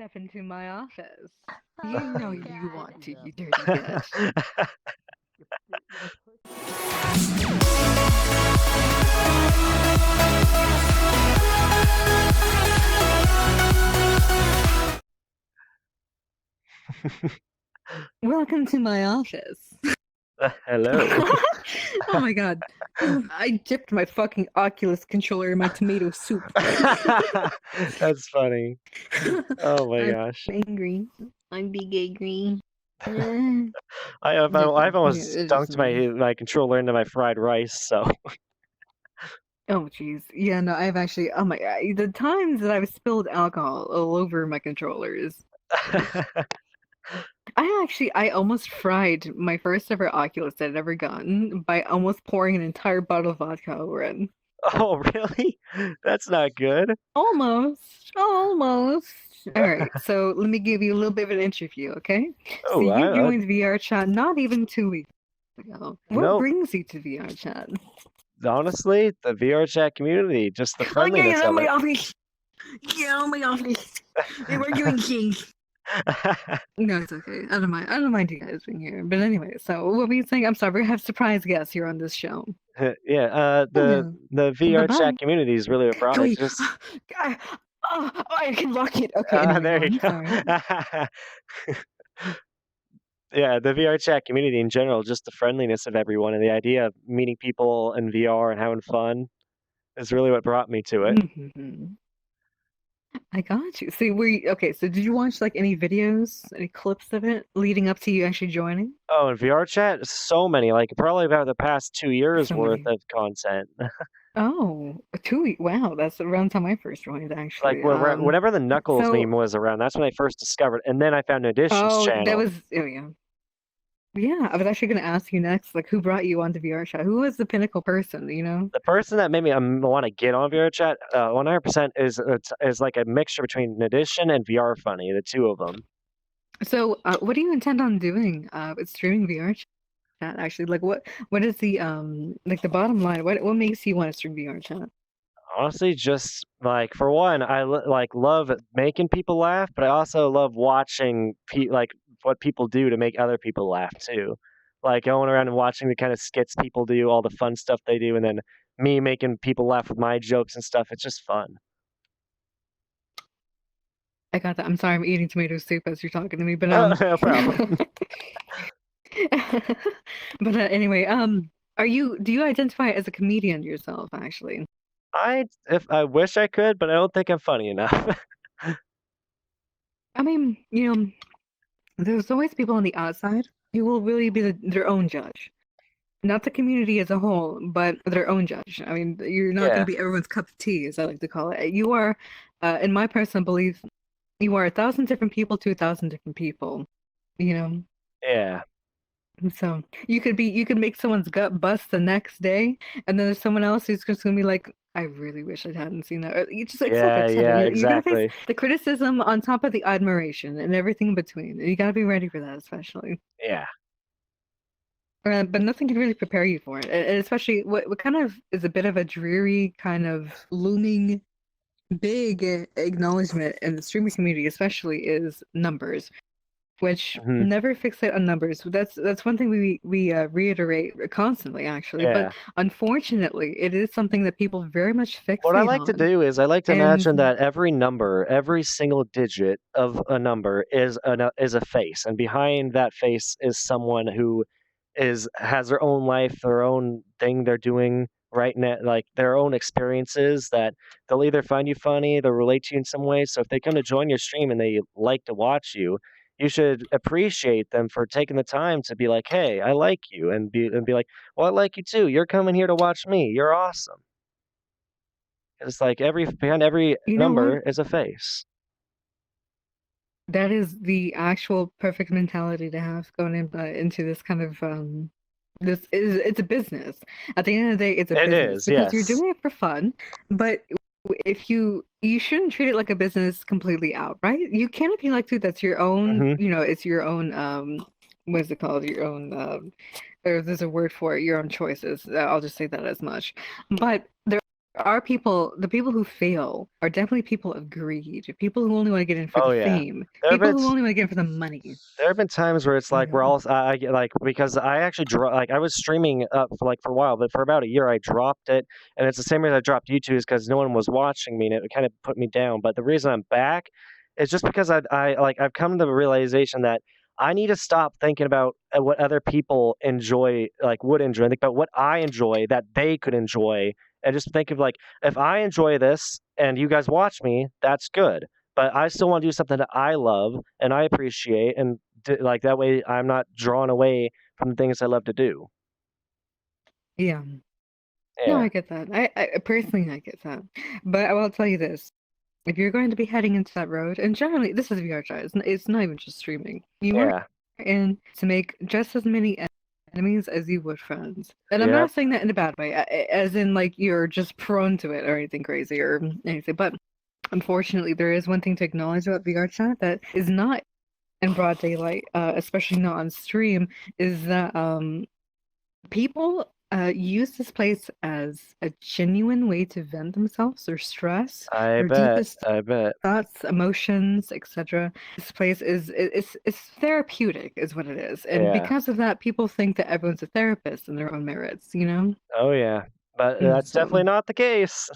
Step into my office. You know you want to, you dirty bitch. Welcome to my office. Hello. Oh my god. I dipped my fucking Oculus controller in my tomato soup. That's funny. Oh my I'm gosh. angry. I'm big angry. I've Yeah, almost it is dunked my controller into my fried rice, so Oh jeez. Yeah, no, I've actually oh my god. The times that I've spilled alcohol all over my controllers. I almost fried my first ever Oculus that I'd ever gotten by almost pouring an entire bottle of vodka over it. Oh really? That's not good. Almost. Alright, so let me give you a little bit of an interview, okay? So Oh, you I joined VRChat not even 2 weeks ago. What nope. brings you to VRChat? Honestly, the VRChat community, just the Oh yeah, friendliness yeah, of my it. office. Yeah, my office. They were doing things. No, it's okay. I don't mind you guys being here. But anyway, so what were you saying? I'm sorry, we have surprise guests here on this show. Yeah, Yeah. the Bye-bye. VRChat community is really what brought it. Wait. Just I can lock it. Okay, anyway, go there you on. go. Sorry. Yeah, the VRChat community in general, just the friendliness of everyone and the idea of meeting people in VR and having fun is really what brought me to it. Mhm. I got you. See, okay, so did you watch like any videos, any clips of it leading up to you actually joining? Oh, and VRChat, so many, like probably about the past 2 years So worth many. of content. Oh, 2 week. Wow, that's around the time I first joined, Like actually. whenever the Knuckles So meme was around, that's when I first discovered, and then I found Addition's that channel. was yeah. Yeah, I was actually gonna ask you next, like who brought you onto VRChat? Who was the pinnacle person, you know? The person that made me want to get on VRChat, 100% is like a mixture between Addition and VR Funny, the two of them. So, what do you intend on doing with streaming VRChat actually? Like what is the like the bottom line? What makes you want to stream VRChat? Honestly, just like for one, like love making people laugh, but I also love watching like what people do to make other people laugh too. Like going around and watching the kind of skits people do, all the fun stuff they do, and then me making people laugh with my jokes and stuff. It's just fun. I got that. I'm sorry, I'm eating tomato soup as you're talking to me, but No problem. but anyway, do you identify as a comedian yourself actually? I wish I could, but I don't think I'm funny enough. I mean, there's always people on the outside who will really be their own judge. Not the community as a whole, but their own judge. I mean, you're not going Yeah, to be everyone's cup of tea, as I like to call it. You are, in my personal belief, you are 1,000 different people to 1,000 different people. You know, yeah, so you could make someone's gut bust the next day, and then there's someone else who's just gonna be like, I really wish I hadn't seen that. You just it's like a tenor. yeah, You're gonna face exactly. the criticism on top of the admiration and everything in between. You gotta be ready for that, especially. Yeah. But nothing can really prepare you for it, and especially what kind of is a bit of a dreary kind of looming big acknowledgement in the streaming community, especially is numbers, which Hmm. never fixate on numbers. That's one thing we reiterate constantly, actually. But Yeah. unfortunately, it is something that people very much What I fixate like to on, do is I like to imagine and that every number, every single digit of a number is a face, and behind that face is someone who has their own life, their own thing they're doing right now, like their own experiences that they'll either find you funny, they'll relate to you in some way. So if they come to join your stream and they like to watch you, you should appreciate them for taking the time to be like, "Hey, I like you," and be like, "Well, I like you too. You're coming here to watch me. You're awesome." It's like behind every you know what? number is a face. That is the actual perfect mentality to have going into this kind of this is it's a business. At the end of the day, it's a It business is, because you're yes. doing it for fun, but if you shouldn't treat it like a business completely out, right? You can if you like to, that's your own, Mhm. it's your own what is it called? Your own or there's a word for it, your own choices. I'll just say that as much. But there are people, the people who fail are definitely people of greed, people who only want to get in for the Oh yeah. fame, There have people been who only want to get in for the money. There have been times where it's You like we're know. all I get like because I actually like I was streaming for like for a while, but for about a year I dropped it, and it's the same reason I dropped YouTube is because no one was watching me, and it kind of put me down. But the reason I'm back is just because I've come to the realization that I need to stop thinking about what other people enjoy, like would enjoy, think about what I enjoy that they could enjoy, and just think of like if I enjoy this and you guys watch me, that's good. But I still want to do something that I love and I appreciate, and like that way I'm not drawn away from the things I love to do. Yeah. No, Yeah, I get that. I personally I get that. But I will tell you this. If you're going to be heading into that road, and generally this is VRChat, it's not even just streaming. You want yeah, in to make just as many enemies as you would friends. And I'm yep. not saying that in a bad way, as in like you're just prone to it or anything crazy or anything. But unfortunately, there is one thing to acknowledge about VRChat that is not in broad daylight, especially not on stream, is that people use this place as a genuine way to vent themselves, their stress, I their bet, deepest I bet. thoughts, emotions, etc. This place is it's therapeutic, is what it is, and Yeah. because of that, people think that everyone's a therapist in their own merits, you know. Oh yeah. But And that's so, definitely not the case.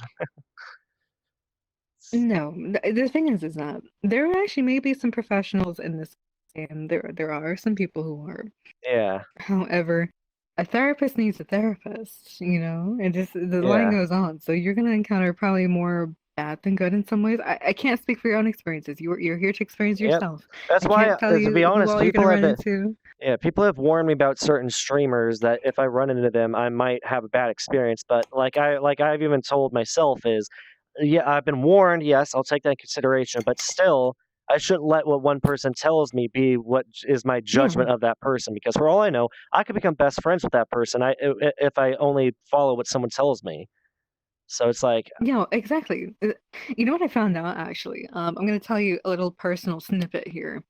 no, the thing is that there actually may be some professionals in this game. There are some people who are. Yeah, However, a therapist needs a therapist, you know, and just the line yeah. goes on. So you're gonna encounter probably more bad than good in some ways. I can't speak for your own experiences. You're here to experience Yep. yourself. That's I why, can't tell to be you who honest, all you're gonna run into. yeah, people have warned me about certain streamers that if I run into them, I might have a bad experience. But like I've even told myself is, yeah, I've been warned. Yes, I'll take that in consideration. But still, I shouldn't let what one person tells me be what is my Yeah, judgment of that person. Because for all I know, I could become best friends with that person. If I only follow what someone tells me. So it's like yeah, exactly. You know what I found out actually? I'm gonna tell you a little personal snippet here.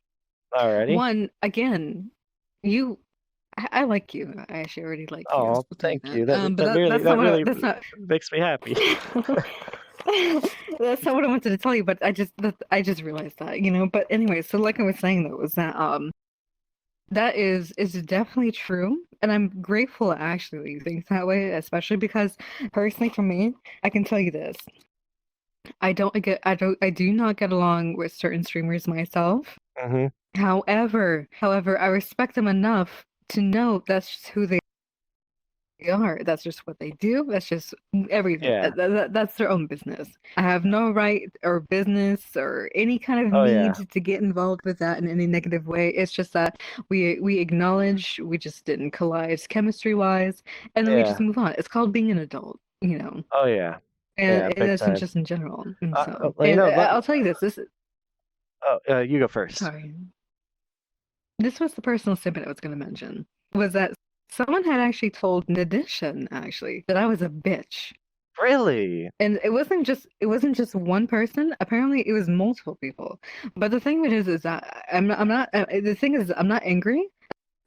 already. One, again, you I like you. I actually already like you. Oh, I'll tell you thank that. you. That But that really that's that not really that's not makes me happy. that's not what I wanted to tell you, but I just realized that, you know. But anyway, so like I was saying though, was that that is definitely true. And I'm grateful actually that you think that way, especially because personally for me, I can tell you this. I do not get along with certain streamers myself. Hmm. However, I respect them enough to know that's just who they are. That's just what they do. That's just everything. Yeah. That's their own business. I have no right or business or any kind of Oh need yeah. to get involved with that in any negative way. It's just that we acknowledge we just didn't collide chemistry wise, and then we just Yeah. move on. It's called being an adult, you know. Oh yeah. Yeah. And Big that's time. just in general. And so, Well, and I'll tell you this. oh, you go first. Sorry. This was the personal snippet I was going to mention. Was that someone had actually told in addition, actually, that I was a bitch. Really? And it wasn't just one person. Apparently, it was multiple people. But the thing of it is that I'm not. The thing is, I'm not angry.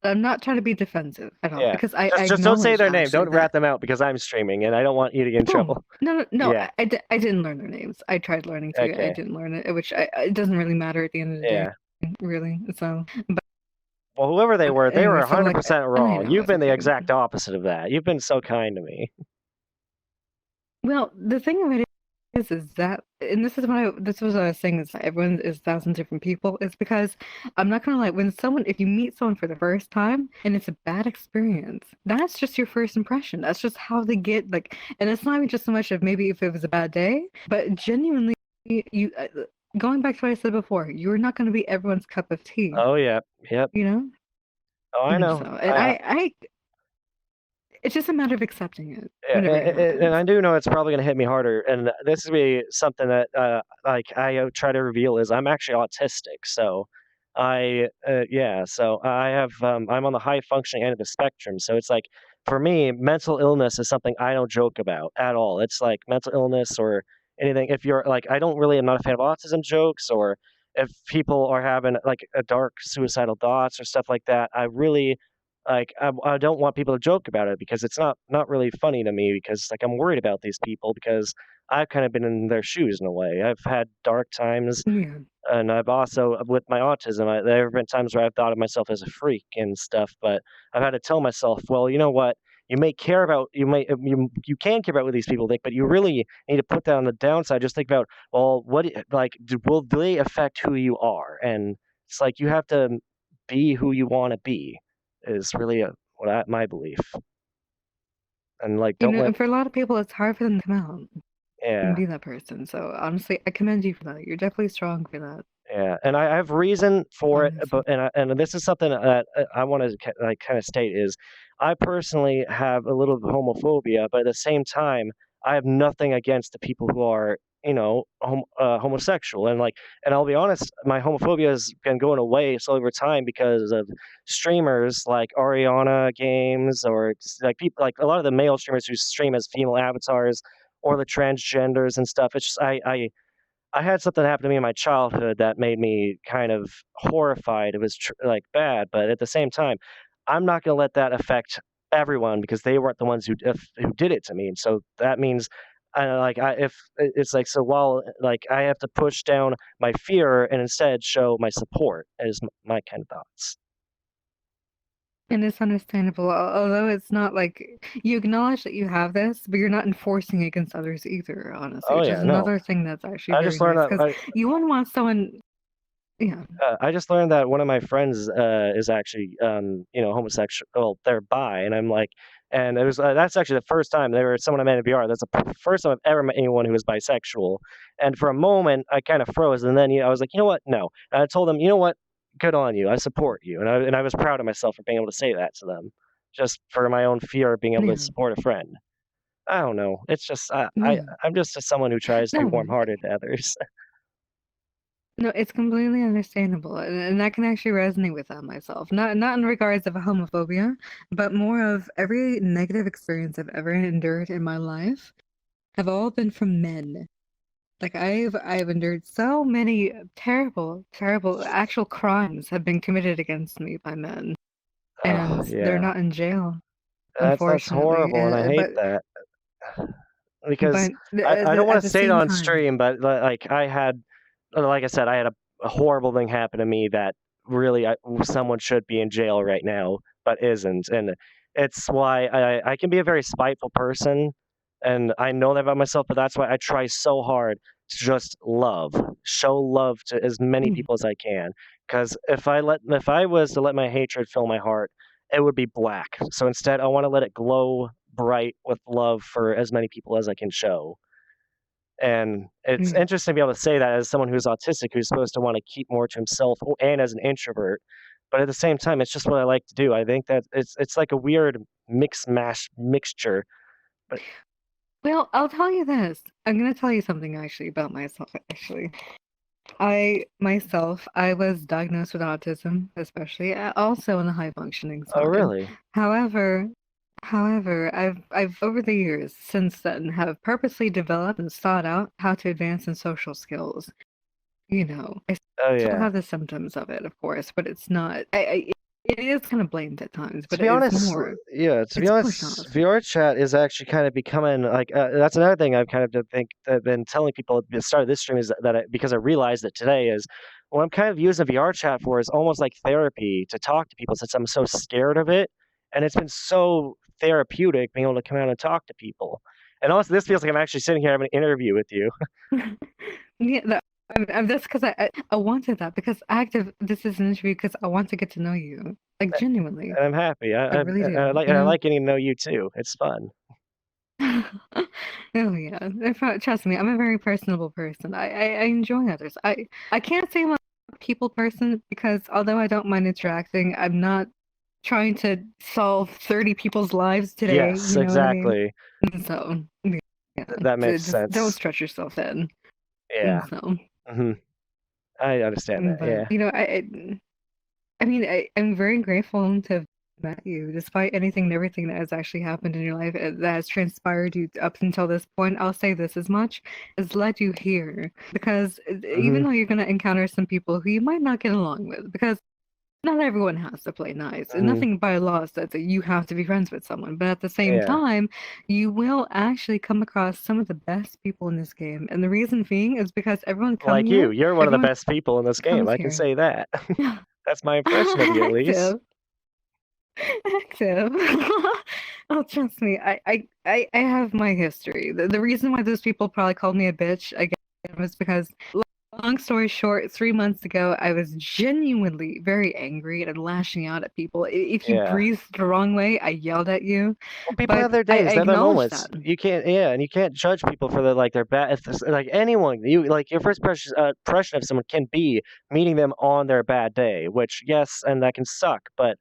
I'm not trying to be defensive at all Yeah. because I Just don't say acknowledge their name. actually Don't rat that. them out because I'm streaming and I don't want you to get in No, trouble. no. Yeah. I didn't learn their names. I tried learning to. I Okay. didn't learn it, which it doesn't really matter at the end of the day, Yeah. really. So, but Well, whoever they were anyway, so like, 100% and I wrong. know You've it's been the okay. exact opposite of that. You've been so kind to me. Well, the thing of it is that, and this was what I was saying, is that everyone is thousands different people. It's because I'm not gonna lie, if you meet someone for the first time and it's a bad experience, that's just your first impression. That's just how they get like, and it's not even just so much of maybe if it was a bad day, but genuinely, you going back to what I said before, you're not gonna be everyone's cup of tea, Oh yeah. Yep. you know? Oh, I And know. so, and it's just a matter of accepting it Yeah, whenever it and happens. I do know it's probably gonna hit me harder, and this is be something that, like, I, try to reveal is I'm actually autistic, so yeah, so I have, I'm on the high functioning end of the spectrum, so it's like, for me, mental illness is something I don't joke about at all. It's like mental illness or anything if you're like, I'm not a fan of autism jokes or if people are having, like, a dark suicidal thoughts or stuff like that, I really like, I don't want people to joke about it because it's not really funny to me because, like, I'm worried about these people because I've kind of been in their shoes in a way. I've had dark times, Yeah. and I've also with my autism, there have been times where I've thought of myself as a freak and stuff, but I've had to tell myself, "Well, you know what? You can care about what these people think, but you really need to put that on the downside. Just think about, well, will they affect who you are?" And it's like you have to be who you wanna be is really, my belief, and, like, You don't know, let and for a lot of people, it's hard for them to come out and yeah. be that person. So honestly, I commend you for that. You're definitely strong for that. Yeah, and I have reason for it, Honestly. but and this is something that I want to like kind of state is, I personally have a little bit of homophobia, but at the same time, I have nothing against the people who are homosexual, and like, and I'll be honest, my homophobia has been going away slowly over time because of streamers like Ariana Games or like people like a lot of the male streamers who stream as female avatars or the transgenders and stuff. It's just I had something happen to me in my childhood that made me kind of horrified. It was like bad, but at the same time, I'm not going to let that affect everyone because they weren't the ones who did it to me. And so that means, like, if it's like, so while like I have to push down my fear and instead show my support is my kind of thoughts. And it's understandable, although it's not like you acknowledge that you have this, but you're not enforcing it against others either, honestly, Oh which yeah, is no, another thing that's actually I very just learned nice that. because you wouldn't want someone, yeah, I just learned that one of my friends is actually, homosexual. Well, they're bi, and I'm like, and it was that's actually the first time they were someone I met in VR. That's the first time I've ever met anyone who was bisexual. And for a moment, I kind of froze, and then I was like, you know what? No. And I told them, you know what? Good on you. I support you, and I was proud of myself for being able to say that to them, just for my own fear of being able to yeah, support a friend. I don't know. It's just yeah. I'm just someone who tries to be No, warm-hearted to others. no, it's completely understandable, and I can actually resonate with that myself. Not in regards of homophobia, but more of every negative experience I've ever endured in my life have all been from men. Like I've endured so many terrible, terrible actual crimes have been committed against me by men, Oh and they're yeah. not in jail, That's unfortunately. horrible, and I And hate that because I don't wanna at the say it same on time, stream, but, like, like I said, I had a horrible thing happen to me that really someone should be in jail right now, but isn't, and it's why I can be a very spiteful person, and I know that about myself, but that's why I try so hard to just show love to as many mm, people as I can. Because if I was to let my hatred fill my heart, it would be black. So instead, I wanna let it glow bright with love for as many people as I can show. And it's yeah. interesting to be able to say that as someone who's autistic, who's supposed to want to keep more to himself, and as an introvert. But at the same time, it's just what I like to do. I think that it's like a weird mixture. But Well, I'll tell you this. I'm gonna tell you something actually about myself. Actually, I was diagnosed with autism, especially also on the high functioning oh, side. really? However, I've over the years since then have purposely developed and sought out how to advance in social skills. You know, I Oh, still yeah. have the symptoms of it, of course, but it's not. It is kind of blamed at times, To but be it's honest, more. yeah, to be It's pushed honest, off. VRChat is actually kind of becoming like that's another thing I've kind of been telling people at the start of this stream is because I realized that today is what I'm kind of using VRChat for is almost like therapy to talk to people since I'm so scared of it, and it's been so therapeutic being able to come out and talk to people. And also, this feels like I'm actually sitting here having an interview with you. Yeah, that's because I wanted that because active. This is an interview because I want to get to know you, like genuinely. And I'm happy. I really I do. like You and I know. like getting to know you too. It's fun. Oh yeah, trust me, I'm a very personable person. I enjoy others. I can't say I'm a people person because although I don't mind interacting, I'm not trying to solve 30 people's lives today. Yes, You know what I mean? exactly. And so yeah, That makes just don't sense. stretch yourself thin. And Yeah. so, hmm I understand that. but Yeah. you know, I mean, I'm very grateful to have met you, despite anything and everything that has actually happened in your life that has transpired you up until this point. I'll say this as much as led you here, because even hmm though you're going to encounter some people who you might not get along with, because not everyone has to play nice, and Mhm. nothing by law says that you have to be friends with someone. But at the same Yeah. time, you will actually come across some of the best people in this game, and the reason being is because Like you. You're one of the everyone best people in this game, comes I can here. say that. Yeah, That's my impression of you, at least. active, active. Oh, trust me, I have my history. The reason why those people probably called me a bitch again was because, long story short, 3 months ago, I was genuinely very angry and lashing out at people. If you Yeah. breathed the wrong way, I yelled at you. Well, people But have their I days, they have their acknowledged moments. that. You can't, yeah, and you can't judge people for their bad. If there's, like anyone, you like your first impression of someone can be meeting them on their bad day, which yes, and that can suck, but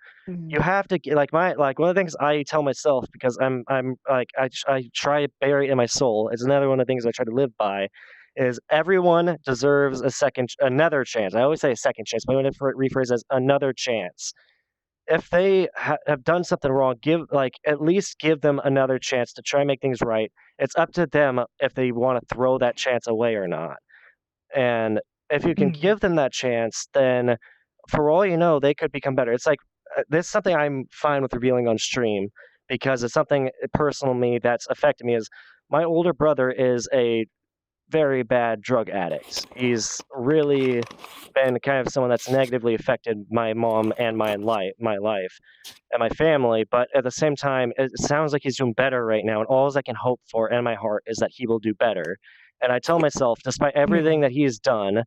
you Mm, have to get like one of the things I tell myself because I'm like I try to bury it in my soul. It's another one of the things I try to live by. Is everyone deserves another chance. I always say a second chance, but I'm going to rephrase as another chance if they have done something wrong, at least give them another chance to try and make things right. It's up to them if they want to throw that chance away or not. And if you can mm, give them that chance, then for all you know, they could become better. It's like this is something I'm fine with revealing on stream because it's something personal to me that's affected me. Is my older brother is a very bad drug addict. He's really been kind of someone that's negatively affected my mom and my life and my family, but at the same time, it sounds like he's doing better right now, and all I can hope for in my heart is that he will do better. And I tell myself, despite yeah, everything that he's done,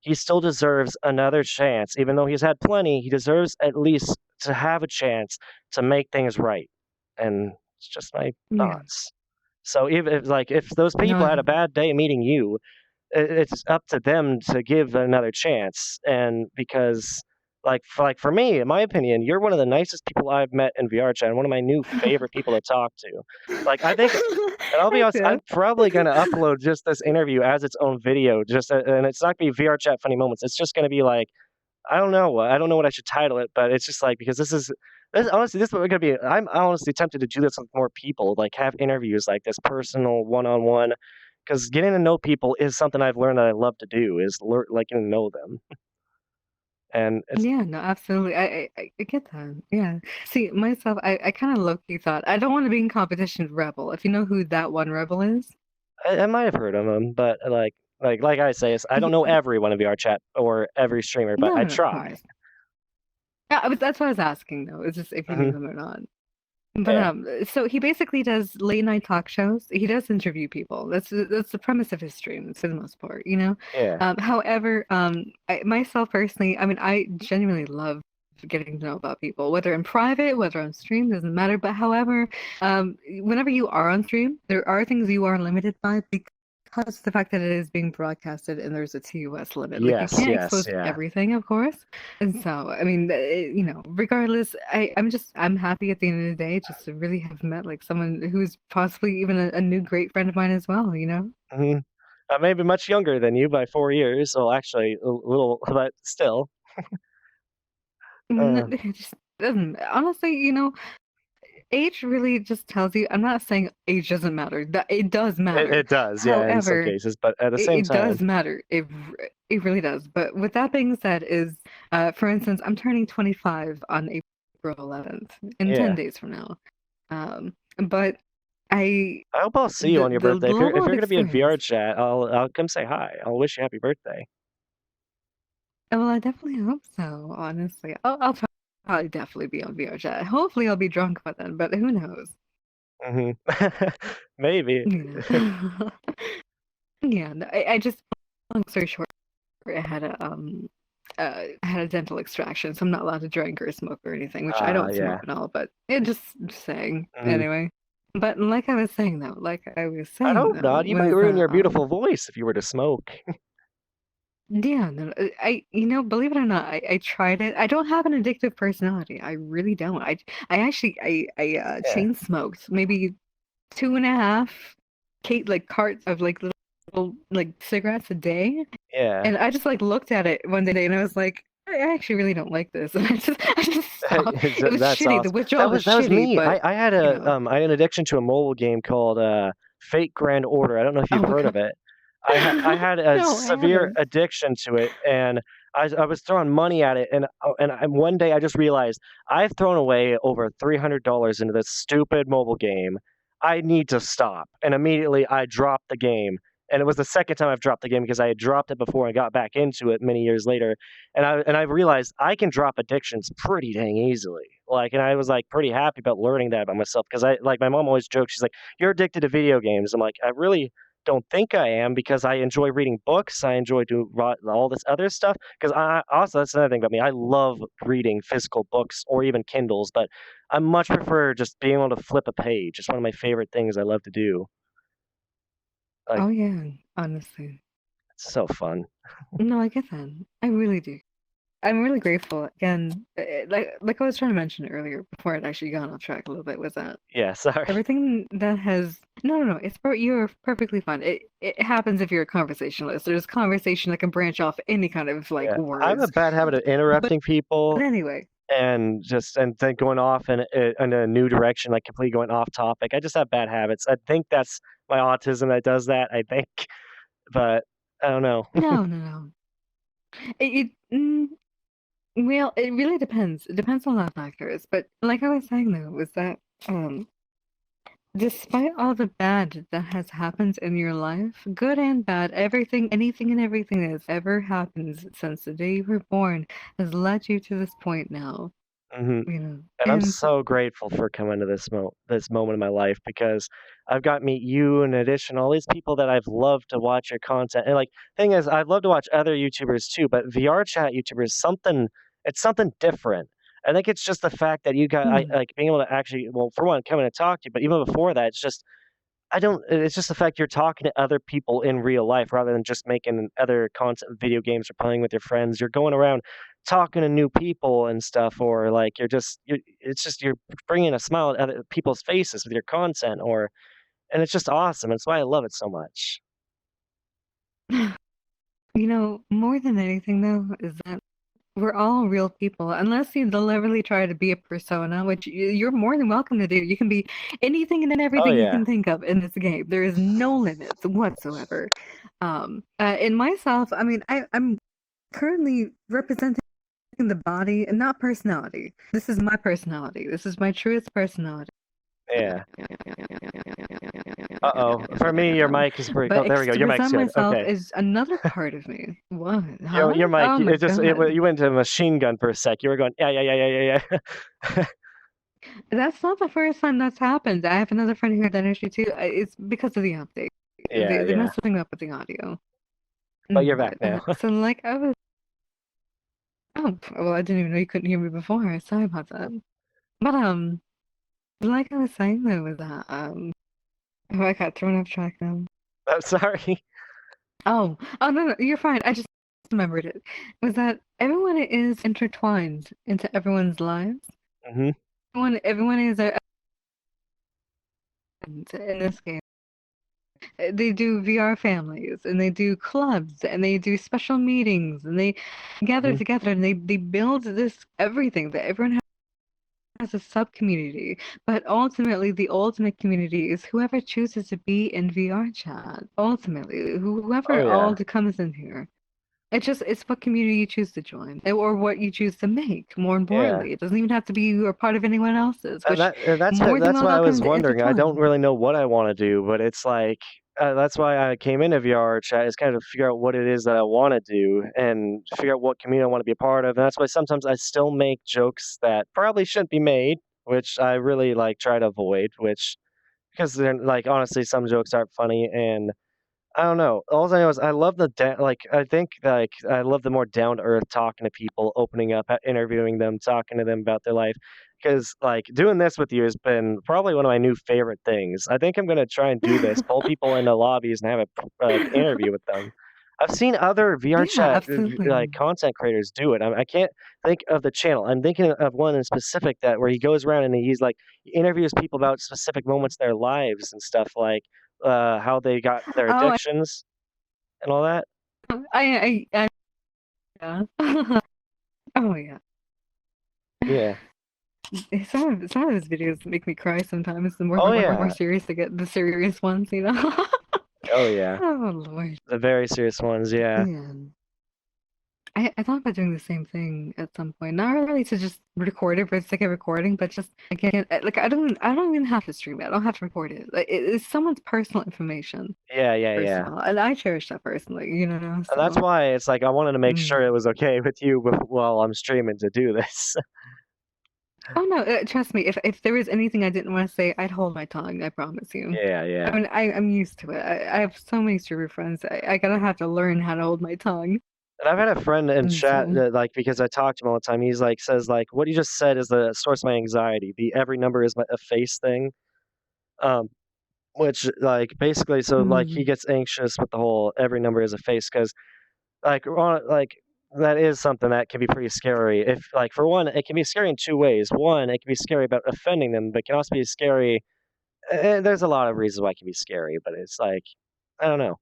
he still deserves another chance. Even though he's had plenty, he deserves at least to have a chance to make things right. And it's just my yeah. thoughts. So if those people No, had a bad day meeting you, it's up to them to give another chance. And because for me, in my opinion, you're one of the nicest people I've met in VRChat and one of my new favorite people to talk to. Like I think and I'll be honest, I'm active. probably gonna upload just this interview as its own video, and it's not gonna be VRChat funny moments. It's just gonna be like I don't know what I should title it, but it's just like because this honestly this is what gonna be. I'm honestly tempted to do this with more people, like have interviews like this, personal one-on-one, because getting to know people is something I've learned that I love to do is like getting to know them, and it's Yeah, no, absolutely. I get that. Yeah. See, myself, I kind of low-key thought I don't want to be in competition with Rebel. If you know who that one Rebel is, I might have heard of them, but like I say, I don't know everyone in VRChat or every streamer, but no, I no, of try. course. Yeah, that's what I was asking though. It's just if you knew Hmm. them or not. But Yeah, so he basically does late night talk shows. He does interview people. That's the premise of his streams for the most part, you know. yeah, However, myself personally, I mean, I genuinely love getting to know about people, whether in private, whether on stream, doesn't matter. But however, whenever you are on stream, there are things you are limited by because of the fact that it is being broadcasted and there's a TOS limit. Like you yes, can't yes, expose yeah. everything, of course. And so, I mean, regardless, I'm happy at the end of the day just to really have met like someone who's possibly even a new great friend of mine as well, you know? Hmm. Maybe much younger than you by 4 years. Well, actually, a little, but still. Uh, It just doesn't, honestly, age really just tells you, I'm not saying age doesn't matter, that it does matter. it does, yeah, in some However, cases, but at the same it time, does matter. It really does. But with that being said, for instance, I'm turning 25 on April 11th in 10 yeah. days from now. But I I hope I'll see you on your the birthday. If level you're of gonna be in experience. VRChat, I'll come say hi. I'll wish you happy birthday. Well, I definitely hope so. Honestly, I'll probably definitely be on VRChat. Hopefully, I'll be drunk by then, but who knows? Hmm. Maybe. You know. Yeah. No, I just, long story short, I had a dental extraction, so I'm not allowed to drink or smoke or anything, which I don't smoke Yeah. at all. But it just saying Hmm. anyway. But like I was I saying hope though, not. You might was ruin that your beautiful voice if you were to smoke. yeah, no, believe it or not, I tried it. I don't have an addictive personality. I really don't. I actually Yeah, chain smoked maybe two and a half like carts of like little like cigarettes a day. yeah. And I just like looked at it one day and I was like, I actually really don't like this. And I just stopped. It was That's shitty. The awesome. withdrawal was That was shitty, me. but you know, I had an addiction to a mobile game called Fate Grand Order. I don't know if oh you've my heard of God. it. I had a No, I severe haven't. addiction to it, and I was throwing money at it, and one day I just realized I've thrown away over $300 into this stupid mobile game. I need to stop, and immediately I dropped the game. And it was the second time I've dropped the game because I had dropped it before and got back into it many years later. And I realized I can drop addictions pretty dang easily. Like, and I was like pretty happy about learning that about myself because I like my mom always jokes. She's like, "You're addicted to video games." I'm like, I really don't think I am because I enjoy reading books. I enjoy doing all this other stuff. Because I also that's another thing about me. I love reading physical books or even Kindles, but I much prefer just being able to flip a page. It's one of my favorite things I love to do. Like, Oh yeah, honestly. it's so fun. No, I get that. I really do. I'm really grateful. Again, like I was trying to mention earlier before I'd actually gone off track a little bit, was that Yeah, sorry. everything that has no, you're perfectly fine. It happens if you're a conversationalist. There's conversation that can branch off any kind of like Yeah, I have a words. bad habit of But interrupting people anyway, and then going off in a new direction, like completely going off topic. I just have bad habits. I think that's my autism that does that. I think, but I don't know. no. It well, it really depends. It depends on a lot of factors. But like I was saying though, was that um despite all the bad that has happened in your life, good and bad, anything and everything that's ever happened since the day you were born has led you to this point now, Mhm. you know. And I'm And so grateful for coming to this moment in my life because I've got to meet you in addition, all these people that I've loved to watch your content. And like thing is, I'd love to watch other YouTubers too, but VR chat YouTubers something it's something different. I think it's just the fact that you got I hmm, like being able to actually well, for one, coming to talk to you, but even before that, it's just I don't it's just the fact you're talking to other people in real life rather than just making other content video games or playing with your friends. You're going around talking to new people and stuff, or like you're it's just you're bringing a smile at other people's faces with your content, or and it's just awesome. That's why I love it so much. more than anything though, is that we're all real people, unless you deliberately try to be a persona, which you're more than welcome to do. You can be anything and Oh everything you yeah. can think of in this game. There is no limits whatsoever. In myself, I mean, I'm currently representing the body and not personality. This is my personality. This is my truest personality. Yeah. Uh-oh. For me, your mic is break. Oh, But there we go. to Your mic's present good. myself Okay. is another part of me. What? Your Huh? mic. Oh my It just God. you went to a machine gun for a sec. You were going yeah. That's not the first time that's happened. I have another friend who had that issue too. It's because of the update. Yeah, They yeah. messed something up with the audio. But you're back But now. so like I was. Oh well, I didn't even know you couldn't hear me before. Sorry about that. But like I was saying though, was that oh, I got thrown off track now. I'm sorry. Oh no, you're fine. I just remembered it. Was that everyone is intertwined into everyone's lives? Mhm. Everyone is a in this game. They do VR families and they do clubs and they do special meetings and they gather Mhm. together and they build this everything that everyone has a sub community. But ultimately, the ultimate community is whoever chooses to be in VR chat. Ultimately, Oh whoever all yeah. comes in here. It's what community you choose to join or what you choose to make, more Yeah. importantly. It doesn't even have to be you or part of anyone else's, And which more than that's why I was welcome to wondering. I don't intertwine. really know what I wanna do, but it's like, that's why I came into VRChat is kind of figure out what it is that I wanna do and figure out what community I wanna be a part of, and that's why sometimes I still make jokes that probably shouldn't be made, which I really, like, try to avoid, which because they're like, honestly, some jokes aren't funny, and I don't know. All I know is I love like, I think, like, I love the more down to earth talking to people, opening up, interviewing them, talking to them about their life. Because, like, doing this with you has been probably one of my new favorite things. I think I'm gonna try and do this, pull people into lobbies and have a interview with them. I've seen other VR Yeah, chat, like, absolutely. content creators do it. I can't think of the channel. I'm thinking of one in specific that where he goes around and he's, like he interviews people about specific moments in their lives and stuff, like, how they got their Oh, addictions and all that. I yeah. Oh yeah. Yeah. Some of his videos make me cry sometimes. The Oh, more yeah. serious they get, the serious ones, you know. Oh, yeah. Oh Lord. The very serious ones, yeah. Yeah. I thought about doing the same thing at some point. Not really to just record it for the sake of recording, but just again, like I don't even have to stream it. I don't have to record it. Like it's someone's personal information, Yeah, yeah, first yeah. of all, and I cherish that personally, you know. And that's So, why it's like I wanted to make sure mm. it was okay with you while I'm streaming to do this. Oh no, trust me. If there was anything I didn't want to say, I'd hold my tongue. I promise you. Yeah, I yeah. mean, I'm used to it. I have so many streamer friends. I gotta have to learn how to hold my tongue. And I've had a friend in And chat so, that, like, because I talk to him all the time, he's like, says, like, what you just said is the source of my anxiety. The every number is a face thing. Um, which, like, basically, so, like, he mm, gets anxious with the whole every number is a face because, like, that is something that can be pretty scary. If, like, for one, it can be scary in two ways. One, it can be scary about offending them, but it can also be scary. There's a lot of reasons why it can be scary, but it's like, I don't know.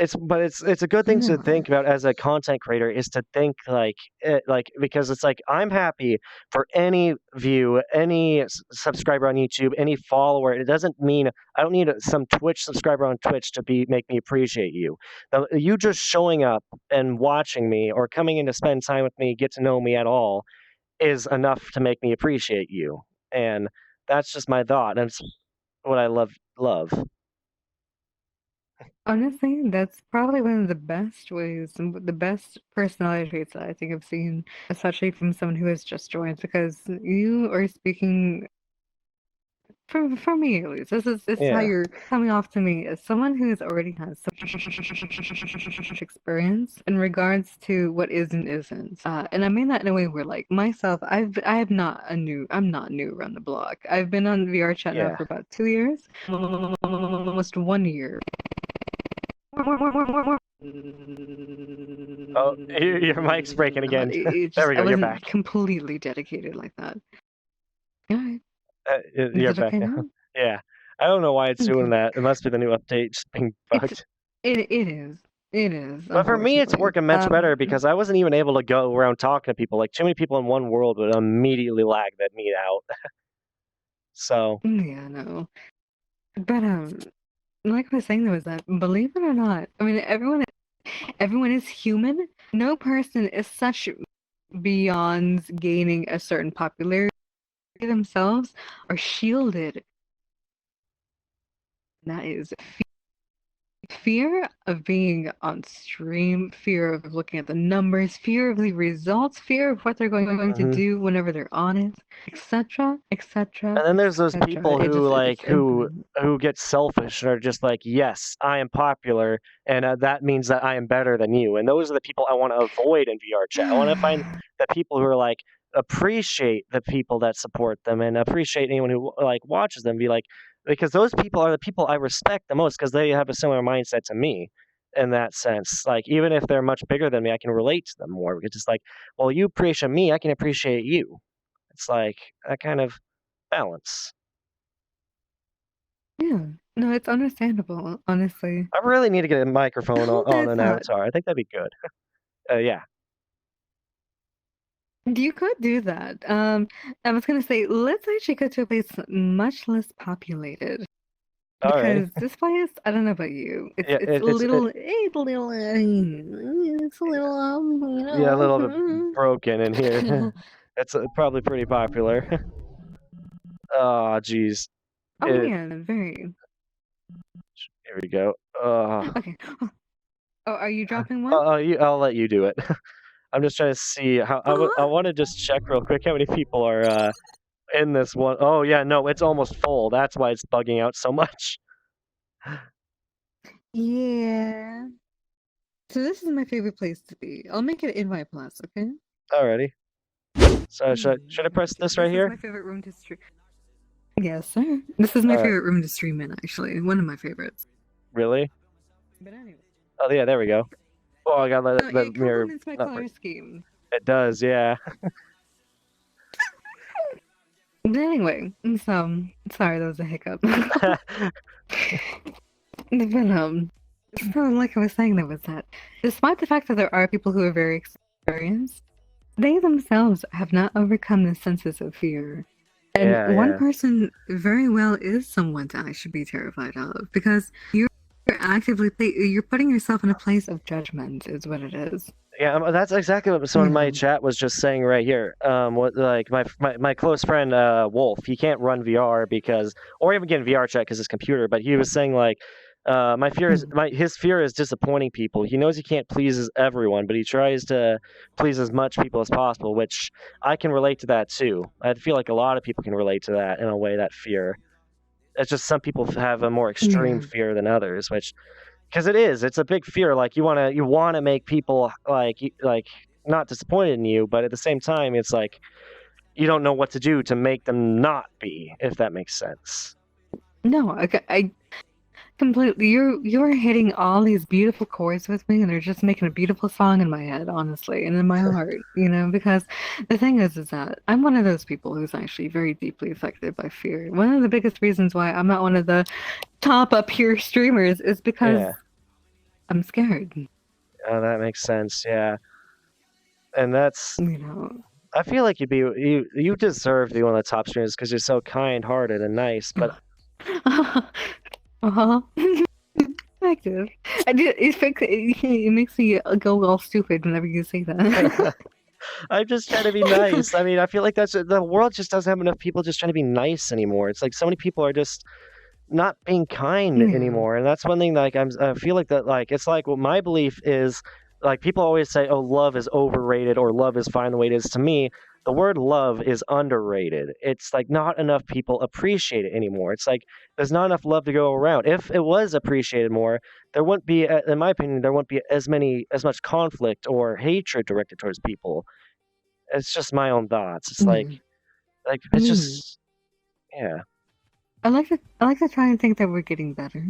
It's a good thing to yeah. think about as a content creator is to think like because it's like I'm happy for any view, any subscriber on YouTube, any follower. It doesn't mean I don't need some Twitch subscriber on Twitch to be make me appreciate you. You just showing up and watching me or coming in to spend time with me, get to know me at all is enough to make me appreciate you. And that's just my thought. And it's what I love. Honestly, that's probably one of the best ways and the best personality traits that I think I've seen, especially from someone who has just joined, because you are speaking for me at least. This is how Yeah. you're coming off to me as someone who's already has so much experience in regards to what is and isn't. And I mean that in a way where like myself, I'm not new around the block. I've been on VRChat now Yeah. for about 2 years, almost 1 year. Oh, your mic's breaking Not again. it There just we I go. You're wasn't back. completely dedicated like that. Alright. Is You're it back okay now. now? Yeah. I don't know why it's doing Okay. that. It must be the new update just being It's bugged. it is. It is, But for me, it's unfortunately. working much better because I wasn't even able to go around talking to people. Like too many people in one world would immediately lag that meet out. So Yeah, no. But like I was saying though is that believe it or not, I mean everyone is human. No person is such beyond gaining a certain popularity themselves are shielded. That is fear of being on stream, fear of looking at the numbers, fear of the results, fear of what they're going to mhm. do whenever they're on it, etc., etc., And then there's those etc. people It who just like it's infinite. who get selfish and are just like, "Yes, I am popular, and that means that I am better than you." And those are the people I want to avoid in VR chat. I want to find the people who are like appreciate the people that support them and appreciate anyone who like watches them. Be like, because those people are the people I respect the most because they have a similar mindset to me in that sense. Like even if they're much bigger than me, I can relate to them more. It's just like, well, you appreciate me, I can appreciate you. It's like that kind of balance. Yeah, no, it's understandable, honestly. I really need to get a microphone Hold on that an thought. avatar. I think that'd be good. Yeah. You could do that. I was gonna say, let's actually go to a place much less populated Alrighty. because this place, I don't know about you, Yeah. it's a little, you Yeah, a little bit know. broken in here. It's probably pretty popular. Oh, geez. Oh It, yeah, very. here we go. Uh, Okay. Oh, are you dropping one? I'll let you do it. I'm just trying to see how I Aw. want to just check real quick how many people are in this one. Oh yeah, no, it's almost full. That's why it's bugging out so much. Yeah. So this is my favorite place to be. I'll make it Invite Plus, okay? Alrighty. So should I press this right This is my here? favorite room to stream. Yes, sir. This is my All right. favorite room to stream in, actually. One of my favorites. Really? But anyway. Oh yeah, there we go. Oh, I gotta let No, the it mirror complements my not break. color scheme. It does, yeah. But anyway, so sorry that was a hiccup. But so like I was saying, there was that. Despite the fact that there are people who are very experienced, they themselves have not overcome the senses of fear. And Yeah, one yeah. person very well is someone to actually be terrified of because you're actively you're putting yourself in a place of judgment, is what it is. Yeah, that's exactly what someone You in my know. chat was just saying right here. What like my close friend Wolf, he can't run VR because, or even get in VRChat because his computer. But he was saying like, my fear is Mm. my his fear is disappointing people. He knows he can't please everyone, but he tries to please as much people as possible, which I can relate to that too. I feel like a lot of people can relate to that in a way. That fear. It's just some people have a more extreme Yeah. fear than others, which because it's a big fear. Like you want to make people like not disappointed in you, but at the same time, it's like you don't know what to do to make them not be, if that makes sense. No, I completely. You're hitting all these beautiful chords with me, and they're just making a beautiful song in my head, honestly, and in my heart. Because the thing is that I'm one of those people who's actually very deeply affected by fear. One of the biggest reasons why I'm not one of the top up here streamers is because Yeah, I'm scared. that makes sense. Yeah, and that's You know. I feel like you deserve to be one of the top streamers because you're so kind-hearted and nice. But Uh-huh. Effective. It makes me go all stupid whenever you say that. I'm just trying to be nice. I mean, I feel like the world just doesn't have enough people just trying to be nice anymore. It's like so many people are just not being kind Yeah. anymore, and that's one thing. Like I feel like that. Like it's like what my belief is. Like people always say, "Oh, love is overrated," or "Love is fine the way it is." To me, the word love is underrated. It's like not enough people appreciate it anymore. It's like there's not enough love to go around. If it was appreciated more, there wouldn't be, in my opinion, there wouldn't be as much conflict or hatred directed towards people. It's just my own thoughts. It's Yeah. like I it's mean, just yeah. I like to try and think that we're getting better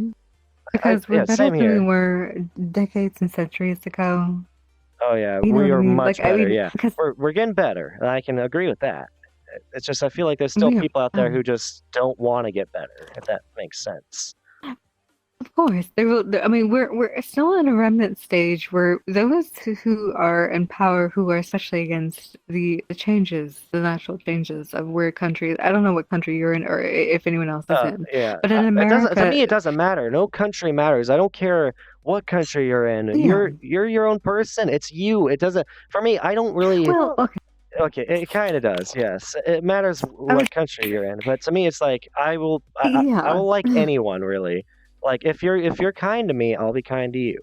because we're Yeah, better same than we here. were decades and centuries ago. Oh yeah, You know we what I are mean? Like much I better. mean, Yeah, because we're getting better. I can agree with that. It's just I feel like there's still we are. people out there who just don't want to get better, if that makes sense. Of course, there will. I mean, we're still in a remnant stage where those who are in power, who are especially against the changes, the natural changes of where countries. I don't know what country you're in, or if anyone else is in, Yeah, but in it doesn't. To America, me, it doesn't matter. No country matters. I don't care what country you're in. yeah. You're your own person. It's you. It doesn't. For me, I don't really. Well, okay, Okay, it kind of does. Yes, it matters I was, what country you're in, but to me, it's like I yeah. will like anyone really. Like if you're kind to me, I'll be kind to you,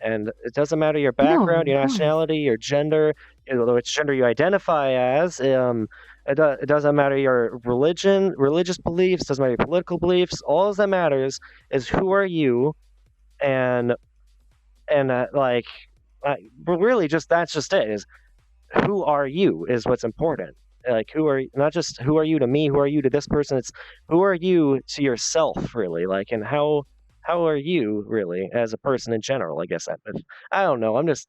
and it doesn't matter your No, background, of your course. nationality, your gender, which gender you identify as. It doesn't matter your religious beliefs, doesn't matter your political beliefs. All that matters is who are you, and like, but really, just that's just it. Is who are you is what's important. Like who are not just who are you to me, who are you to this person. It's who are you to yourself, really. Like and how are you really as a person in general? I guess I don't know. I'm just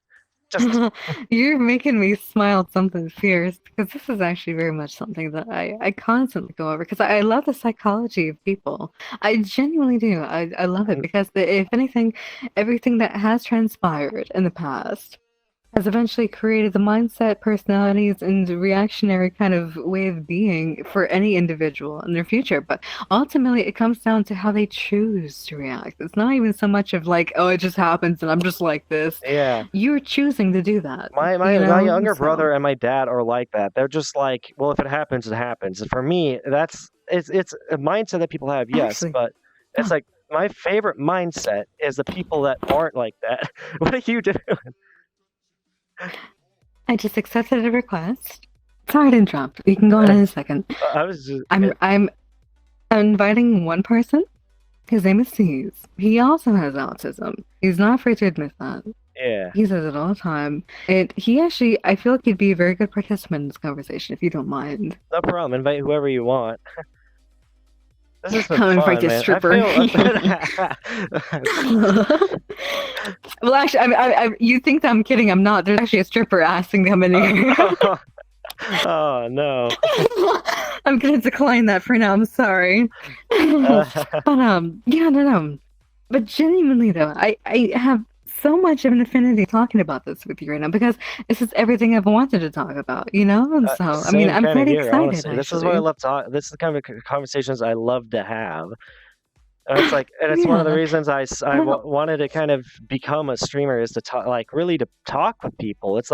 You're making me smile at something fierce because this is actually very much something that I constantly go over because I love the psychology of people. I genuinely do. I love it because if anything, everything that has transpired in the past has eventually created the mindset, personalities, and the reactionary kind of way of being for any individual in their future. But ultimately, it comes down to how they choose to react. It's not even so much of like, oh, it just happens and I'm just like this. yeah. You're choosing to do that, My younger So, brother and my dad are like that. They're just like, well, if it happens, it happens. For me, it's a mindset that people have, yes, actually, but it's oh, like my favorite mindset is the people that aren't like that. What are you doing? I just accepted a request. Sorry to interrupt. You can go on in a second. I was just, I'm inviting one person. His name is C's. He also has autism. He's not afraid to admit that. yeah, He says it all the time. And he actually, I feel like he'd be a very good participant in this conversation if you don't mind. no problem. Invite whoever you want. This has been I'm fun, invite this man. I stripper. feel. Well, actually, you think that I'm kidding. I'm not. There's actually a stripper asking to come in here. Oh no. I'm gonna decline that for now. I'm sorry. Uh, But yeah, no. But genuinely though, I have so much of an affinity talking about this with you right now because this is everything I've wanted to talk about, And so, I mean, same I'm kind of pretty here, excited honestly. This is what I actually. love talk. This is the kind of conversations I love to have. And it's one of the Yeah. reasons Well, wanted to kind of become a streamer is to talk, like really to talk with people. It's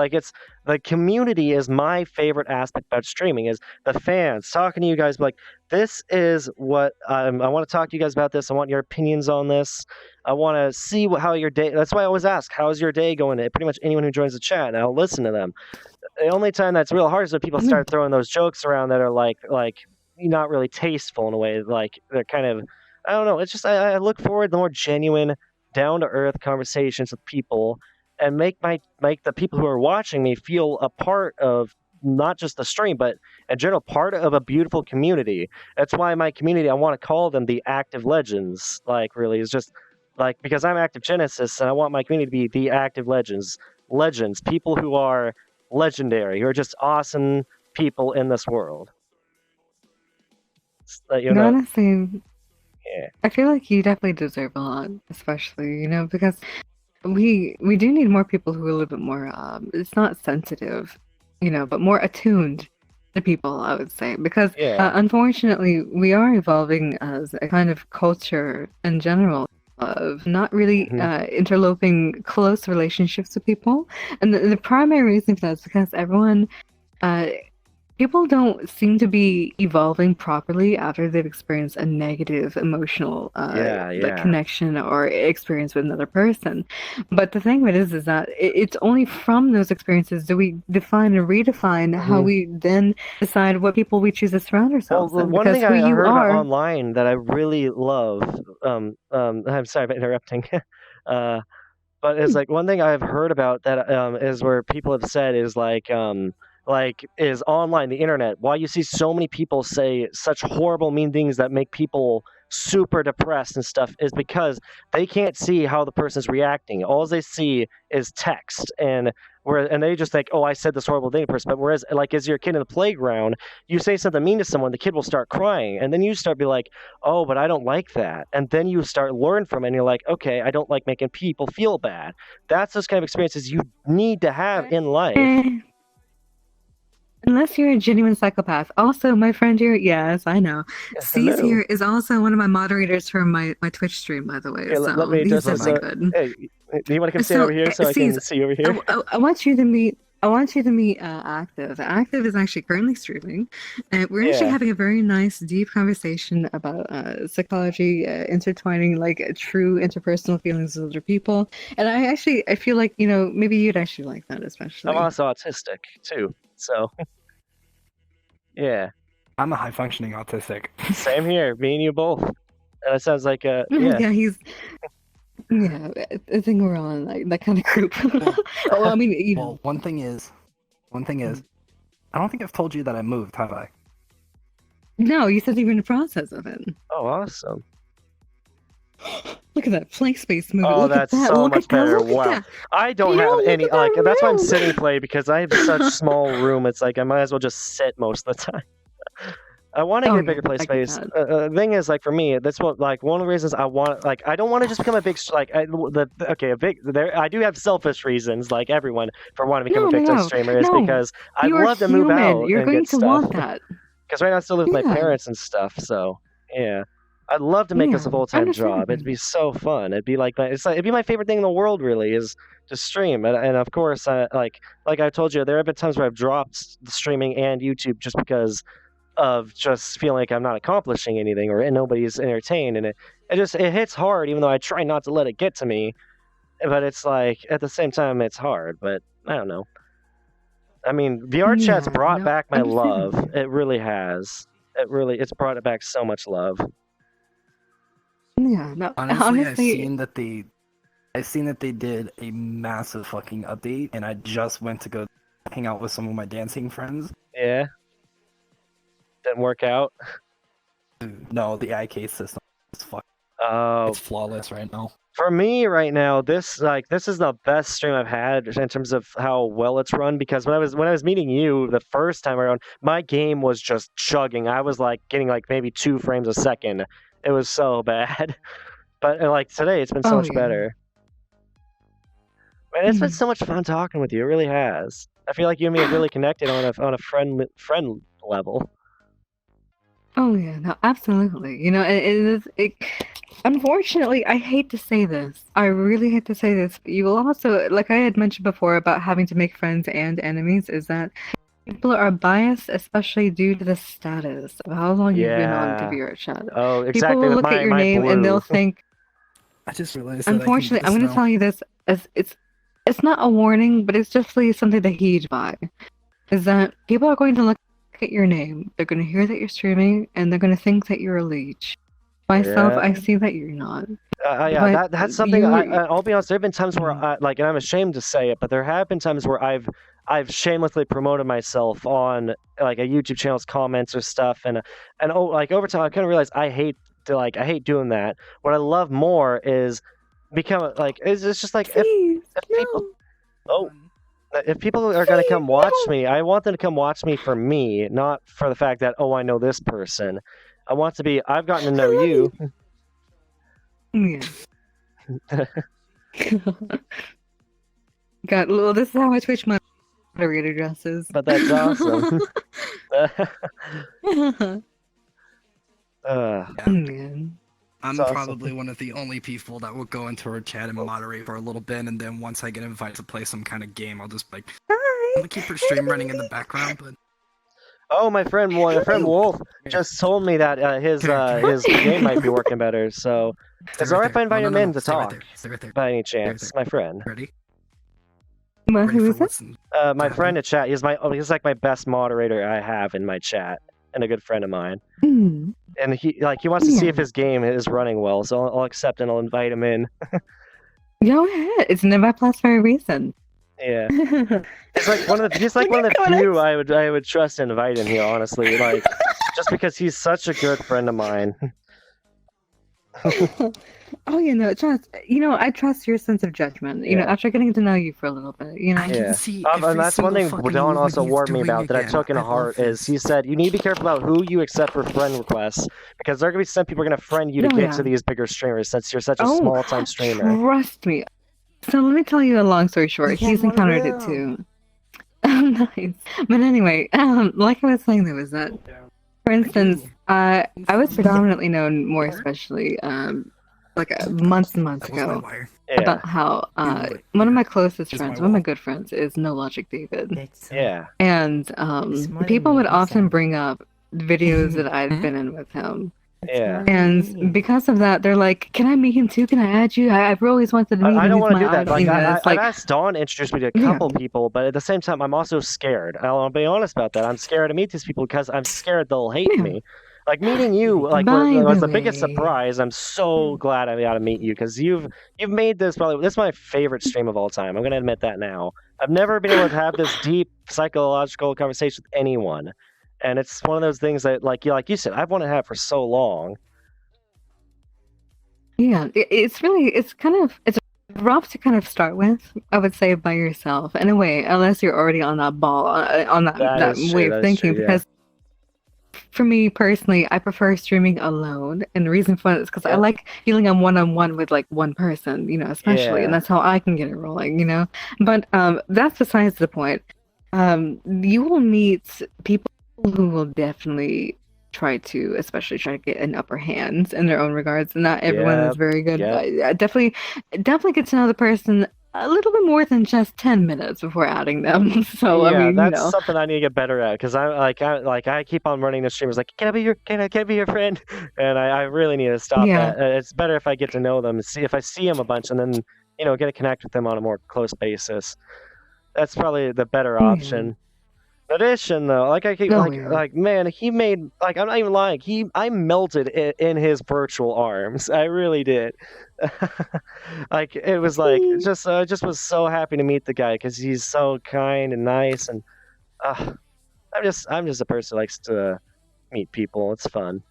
the community is my favorite aspect about streaming is the fans talking to you guys. Like this is what I want to talk to you guys about this. I want your opinions on this. I want to see how your day. That's why I always ask, how's your day going? To pretty much anyone who joins the chat, and I'll listen to them. The only time that's real hard is when people no, start throwing those jokes around that are like not really tasteful in a way. Like they're kind of I don't know. It's just I look forward to more genuine, down to earth conversations with people, and make the people who are watching me feel a part of not just the stream, but in general part of a beautiful community. That's why my community I want to call them the active legends. Like really, is just like because I'm active Genesis and I want my community to be the active legends, people who are legendary, who are just awesome people in this world. You know, honestly, yeah, I feel like you definitely deserve a lot, especially, because we do need more people who are a little bit more it's not sensitive, but more attuned to people, I would say, because yeah. unfortunately we are evolving as a kind of culture in general of not really Hmm. interloping close relationships with people. And the primary reason for that is because everyone uh people don't seem to be evolving properly after they've experienced a negative emotional Yeah, like yeah. connection or experience with another person. But the thing of it is that it's only from those experiences do we define and redefine how Mhm. we then decide what people we choose to surround Well, ourselves the in. one Because thing who I you heard about are, online that I really love, I'm sorry about interrupting, uh, but it's hmm, like one thing I've heard about that is where people have said is like is online the internet. Why you see so many people say such horrible, mean things that make people super depressed and stuff is because they can't see how the person's reacting. All they see is text and they just think, oh, I said this horrible thing to the person. But whereas like as your kid in the playground, you say something mean to someone, the kid will start crying, and then you start be like, oh, but I don't like that. And then you start learn from it and you're like, okay, I don't like making people feel bad. That's those kind of experiences you need to have in life. eh, unless you're a genuine psychopath. Also, my friend here, yes, I know. C's Hello. here is also one of my moderators for my Twitch stream, by the way. Here, let So me he's just definitely so good. hey, do you want to come stand So, over here so I C's, can see over here? I want you to meet. I want you to meet Active. Active is actually currently streaming, and we're actually Yeah. having a very nice, deep conversation about psychology, intertwining like true interpersonal feelings with other people. And I feel like maybe you'd actually like that, I'm especially. also autistic too. So yeah. I'm a high functioning autistic. Same here. Me and you both. And it sounds like yeah. Yeah, yeah. I think we're on like that kind of group. Well, Oh, I mean, well, one thing is, I don't think I've told you that I moved, have I? no, you said you were in the process of it. Oh, awesome. Look at that blank space movie. Oh, Look at that's that. so Look much at that. better. Look at Wow. that. I don't have Look any at like that that's why I'm room. sitting play because I have such small room. It's like I might as well just sit most of the time. I want to Oh get a yeah, bigger play I get space. that. Thing is, like for me, that's what like one of the reasons I want. Like I don't want to just become a big okay a big there. I do have selfish reasons, like everyone, for wanting to become a No, no, big time no, streamer is no. because I'd You are love to move human. out You're and going get to stuff. want that. Because right now I still live with my Yeah, parents and stuff. So yeah, I'd love to make this yeah. a full time job. It'd Understand. be so fun. It'd be like it'd be my favorite thing in the world. Really is to stream. And of course, like I told you, there have been times where I've dropped the streaming and YouTube just because of just feeling like I'm not accomplishing anything or nobody's entertained, and it hits hard. Even though I try not to let it get to me, but it's like at the same time it's hard. But I don't know. I mean, VRChat's Yeah, brought no, back my love. understandable. It really has. It's brought it back so much love. Yeah, no, Honestly, honestly, I've seen that they did a massive fucking update, and I just went to go hang out with some of my dancing friends. Yeah, didn't work out. No, the IK system is Oh, it's flawless right now. for me right now, this is the best stream I've had in terms of how well it's run. Because when I was meeting you the first time around, my game was just chugging. I was like getting like maybe 2 frames a second. It was so bad. But like today, it's been so oh much yeah. better. Man, it's been Mhm. so much fun talking with you. It really has. I feel like you and me have really connected on a friend level. Oh yeah, no, absolutely. It is Unfortunately, I hate to say this. I really hate to say this, but you will also, like I had mentioned before about having to make friends and enemies, is that people are biased, especially due to the status of how long you've been on Yeah. VRChat. Oh, People exactly. will With look at your my name and they'll blue. think, I just realized that unfortunately, I I'm can going to tell you this as it's not a warning, but it's just really something to heed by. Is that people are going to look at your name, they're going to hear that you're streaming, and they're going to think that you're a leech. Myself, I Yeah. see that you're not. Yeah, But that's something you, I'll be honest. There have been times where like, and I'm ashamed to say it, but there have been times where I've shamelessly promoted myself on like a YouTube channel's comments or stuff, and like over time I kind of realized I hate doing that. What I love more is become like it's just like please, if people no, if people are gonna come watch no. me, I want them to come watch me for me, not for the fact that I know this person. I want to be I've gotten to know you. Yeah. God, well, this is how I Twitch moderator dresses. But that's awesome. Man. I'm That's awesome. probably one of the only people that will go into her chat and moderate for a little bit, and then once I get invited to play some kind of game, I'll just be like, I'm gonna keep her stream running in the background. But Oh, my friend Wolf just told me that his game might be working better. So it's alright if I invite him in to talk. Stay right there. By any chance, my friend. Ready? Well, Ready who for is it? what's My friend in chat. He's like my best moderator I have in my chat, and a good friend of mine. Hmm. And he wants to see Yeah. if his game is running well. So I'll accept and I'll invite him in. Go ahead. It's an invite plus for a reason. Yeah. It's like he's like one of the few I would trust and invite in here, honestly. Like just because he's such a good friend of mine. Oh, I trust your sense of judgment. You know, Yeah. after getting to know you for a little bit, you know. I can Yeah. see And every that's one single thing fucking Don movement also he's warned me doing about that I again. took in I love heart is this. he said you need to be careful about who you accept for friend requests because there are gonna be some people are gonna friend you to Oh, get yeah. to these bigger streamers since you're such a small time streamer. Trust me. So let me tell you a long story short. Yeah, He's encountered it too. Nice. But anyway, like I was saying, there was that. For instance, I was predominantly known more especially like months and months That was my ago wire. Yeah. about how one of my closest friends, one of my good friends, is No Logic David. Yeah. And people would often bring up videos that I've been in with him. Yeah. And because of that, they're like, "Can I meet him too? Can I add you? I've always wanted to meet him. I don't want to do that. Like, It's I've asked Dawn to introduce me to a couple people, but at the same time, I'm also scared. I'll be honest about that. I'm scared to meet these people because I'm scared they'll hate me. Like meeting you, like was the biggest surprise. I'm so glad I got to meet you because you've made this my favorite stream of all time. I'm gonna admit that now. I've never been able to have this deep psychological conversation with anyone, and it's one of those things that, like you said, I've wanted to have for so long. Yeah, it's rough to kind of start with, I would say, by yourself in a way, unless you're already on that ball, on that way of thinking. Because for me personally, I prefer streaming alone, and the reason for that is because I like feeling I'm one-on-one with like one person, especially, and that's how I can get it rolling, But that's besides the point. You will meet people who will definitely especially try to get an upper hand in their own regards. Not everyone is very good. I definitely get to know the person a little bit more than just 10 minutes before adding them. So yeah, I mean, that's something I need to get better at because I keep on running the streamers like, can I be your friend? And I really need to stop that. It's better if I get to know them, see if I see them a bunch, and then get to connect with them on a more close basis. That's probably the better option. In addition, though, like I keep man, he made I'm not even lying. I melted in his virtual arms. I really did. Like it was like just was so happy to meet the guy because he's so kind and nice, and I'm just a person who likes to meet people. It's fun.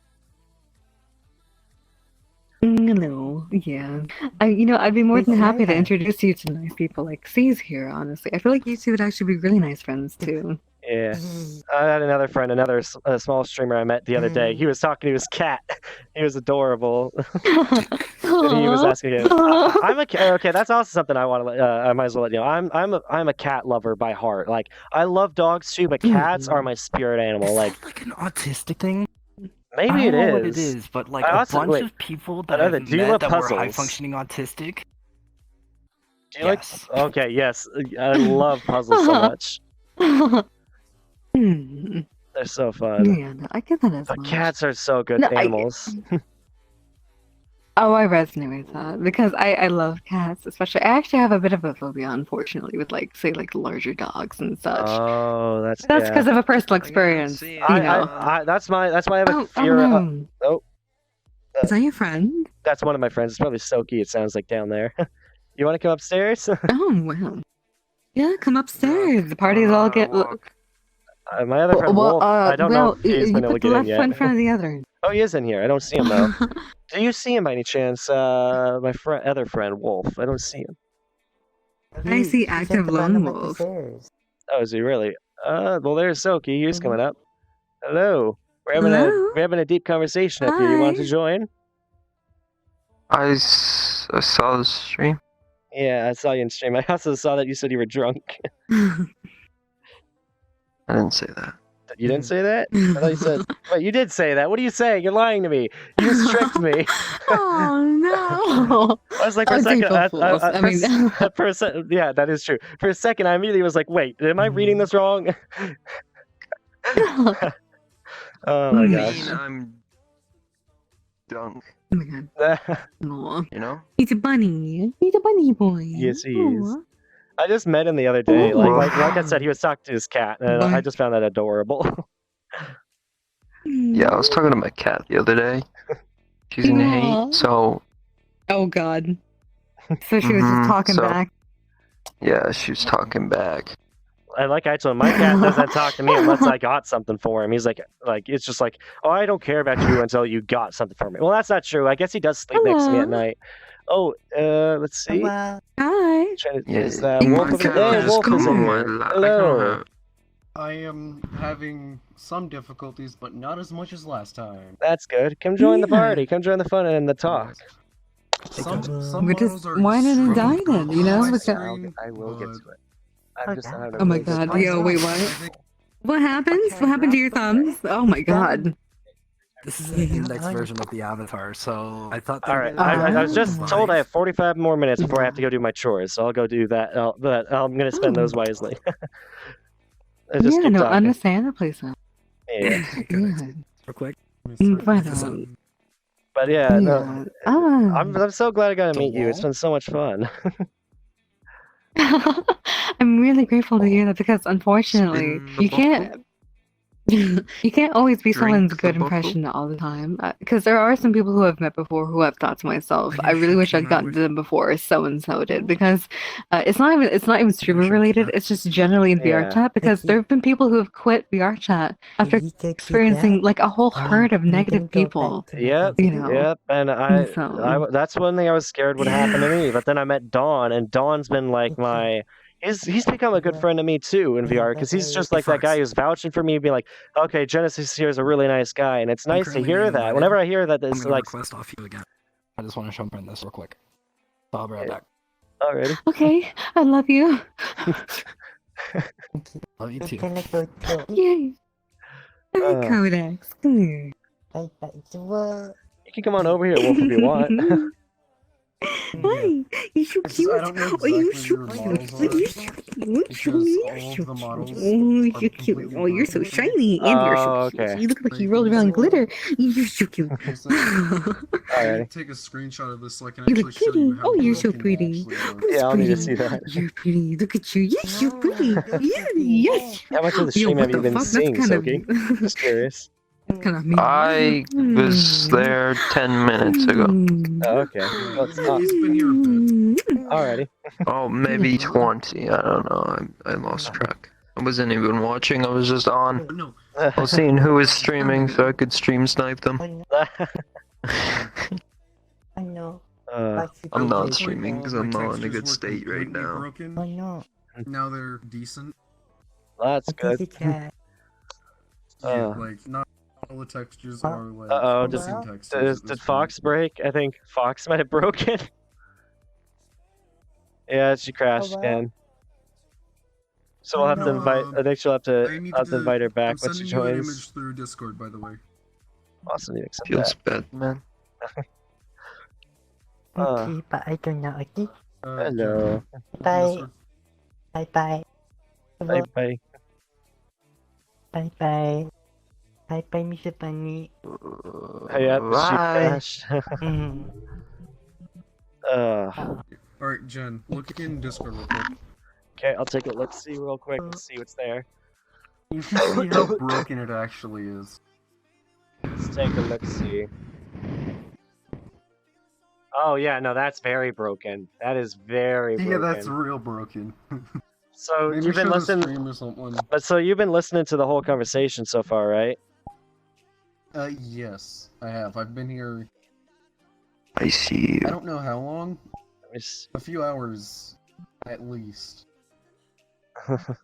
No, yeah. I'd be more than happy to introduce you to nice people like C's here, honestly. I feel like you two would actually be really nice friends, too. Yeah. I had another friend, another small streamer I met the other day. He was talking to his cat. He was adorable. And he was asking him, I'm a cat. Okay, that's also something I want to I might as well let you know. I'm a cat lover by heart. Like I love dogs too, but cats are my spirit animal. Is that like an autistic thing? Maybe I it don't know what it is. is, but like I a also- bunch wait, of people that another- I've do you met love that were puzzles? high-functioning autistic. Do you Yes. like? Okay, yes. I love puzzles so much. Hmm. They're so fun. Yeah, no, I get that as But much. cats are so good No, animals. Oh, I resonate with that because I love cats, especially. I actually have a bit of a phobia, unfortunately, with like say like larger dogs and such. Oh, that's That's yeah. because of a personal experience, see you it. know. That's why I have a Oh, fear. no. Oh, Is that your friend? that's one of my friends. It's probably Soki. It sounds like down there. You want to come upstairs? Oh, wow. Yeah, come upstairs. The parties all get. My other friend Wolf. I don't know if he's you been able to put the get in left yet. foot in front of the other. Oh, he is in here. I don't see him though. Do you see him by any chance? My other friend Wolf. I don't see him. I see active lone wolf. Oh, is he really? Well, there's Soki. He's coming up. Hello. Hello? We're having a deep conversation up here. You want to Hi. join? I saw the stream. Yeah, I saw you in stream. I also saw that you said you were drunk. I didn't say that. You didn't say that? I thought you said. Wait, you did say that. What are you saying? You're lying to me. You tricked me. Oh no! I was like, for a Oh, second. April Fools. I mean, For a second, yeah, that is true. For a second, I immediately was like, wait, am I reading this wrong? Oh my I gosh. mean, I'm drunk. Oh my god. Aw. You know. He's a bunny. He's a bunny boy. Yes, he Aw. is. I just met him the other day. Like I Ooh. said, he was talking to his cat, and I just found that adorable. Yeah, I was talking to my cat the other day. She's in Aw. hate, so Oh god. So she was just Mhm, talking so- back. yeah, she was talking back. And like I told him, my cat doesn't talk to me unless I got something for him. He's like it's just like, oh, I don't care about you until you got something for me. Well, that's not true. I guess he does sleep next to me at Hello. night. Oh, let's see. Hi. Trying to, Yeah, is my Wolf over cat there? Hey, just Wolf come is in on my here. lap. Hello. I am having some difficulties, but not as much as last time. That's good. Come join the Yeah. party. Come join the fun and the talk. Some We're just models are whining and struggling dining, you on know? my Because- screen, I will get but to it. I'm just having a Oh my really good god. time. Yo, wait, I what? think What happens? What happened to your thumbs? Oh my god. This is an index version of the avatar, so I thought. All right, I was just Oh. told I have 45 more minutes before I have to go do my chores, so I'll go do that. But I'm gonna spend those wisely. And just Yeah, keep no, talking. understandably so. Yeah. Yeah. Real quick. But, But yeah, no, yeah. Oh. I'm so glad I got to The meet you. It's wall? been so much fun. I'm really grateful to hear that because unfortunately Spin the you can't you can't always be Drink someone's the good bottle. impression all the time. Because there are some people who I've met before who I've thought to myself, I really wish I'd gotten to them before so and so did. Because it's not even streamer related. It's just generally in Yeah. VRChat. Because there have been people who have quit VRChat after experiencing like a whole herd of negative people. Yep, You know. yep. And So- that's one thing I was scared would happen to me. But then I met Dawn, and Dawn's been like he's become a good friend to me too in VR because he's just like that guy who's vouching for me, being like, okay, Genesis here is a really nice guy, and it's I'm nice to currently hear being that. invited. Whenever I hear that, I'm it's gonna like, request off you again. I just want to show friend this real quick. So I'll be right Yeah. back. already. Okay, I love you. Love you too. Yay. Uh. Codex. Come here. You can come on over here, Wolf, if you want. Hi, you're so It's just- cute. I don't know Oh, you're exactly so where cute. the Oh, models you're are, so cute. because all You're of so the cute. models Oh, are you're cute. completely Oh, you're so broken. shiny, and you're so Oh, cute. okay. You look like you rolled around glitter. You're so cute. Because I Alrighty. need to take a screenshot of this so I can You actually look show pretty. you how Oh, you're so broken it pretty. actually is. Who's Yeah, I'll need to pretty? see that. You're pretty. Look at you. You're so pretty. Yeah, yes. How much of the Yo, stream what have you the been fuck? That's seeing, kind of Soki? Just curious. that's kind of mean. I was there 10 minutes ago. Oh, okay. Well, He's been here a bit. alrighty. Oh, maybe 20. I don't know. I lost track. I wasn't even watching. I was just on. No, I was seeing who was streaming so I could stream snipe them. I know. I'm At not one point, streaming all 'cause of I'm my not in a textures good were state right completely now. broken. I know. Now they're decent. That's good. Cat. Yeah, Uh. like not all the textures are like Uh-oh, missing textures. at this Did point. Fox break? I think Fox might have broken. Yeah, she crashed wow. again. So we'll have to No, invite. I think she'll have I to. need I'll have to invite her back I'm when she sending you an joins. image through Discord, by the way. Awesome, you accept Feels that. bad, man. Okay, bye for now, okay? Hello. Jen, Bye. Mr. Bye-bye. Bye bye. Bye-bye. Bye-bye, Mr. Bunny. Yep, she Bye. crashed. Mm. Alright, Jen, look in Discord real quick. Okay, I'll take a look. See real quick. Let's see what's there. You should see how broken it actually is. Let's take a look. See. Oh yeah, no, that's very broken. That is very broken. Yeah, that's real broken. So Maybe you've been show the listening, stream or something. but so you've been listening to the whole conversation so far, right? Yes, I have. I've been here, I see I you. don't know how long. Let me see. A few hours, at least. I think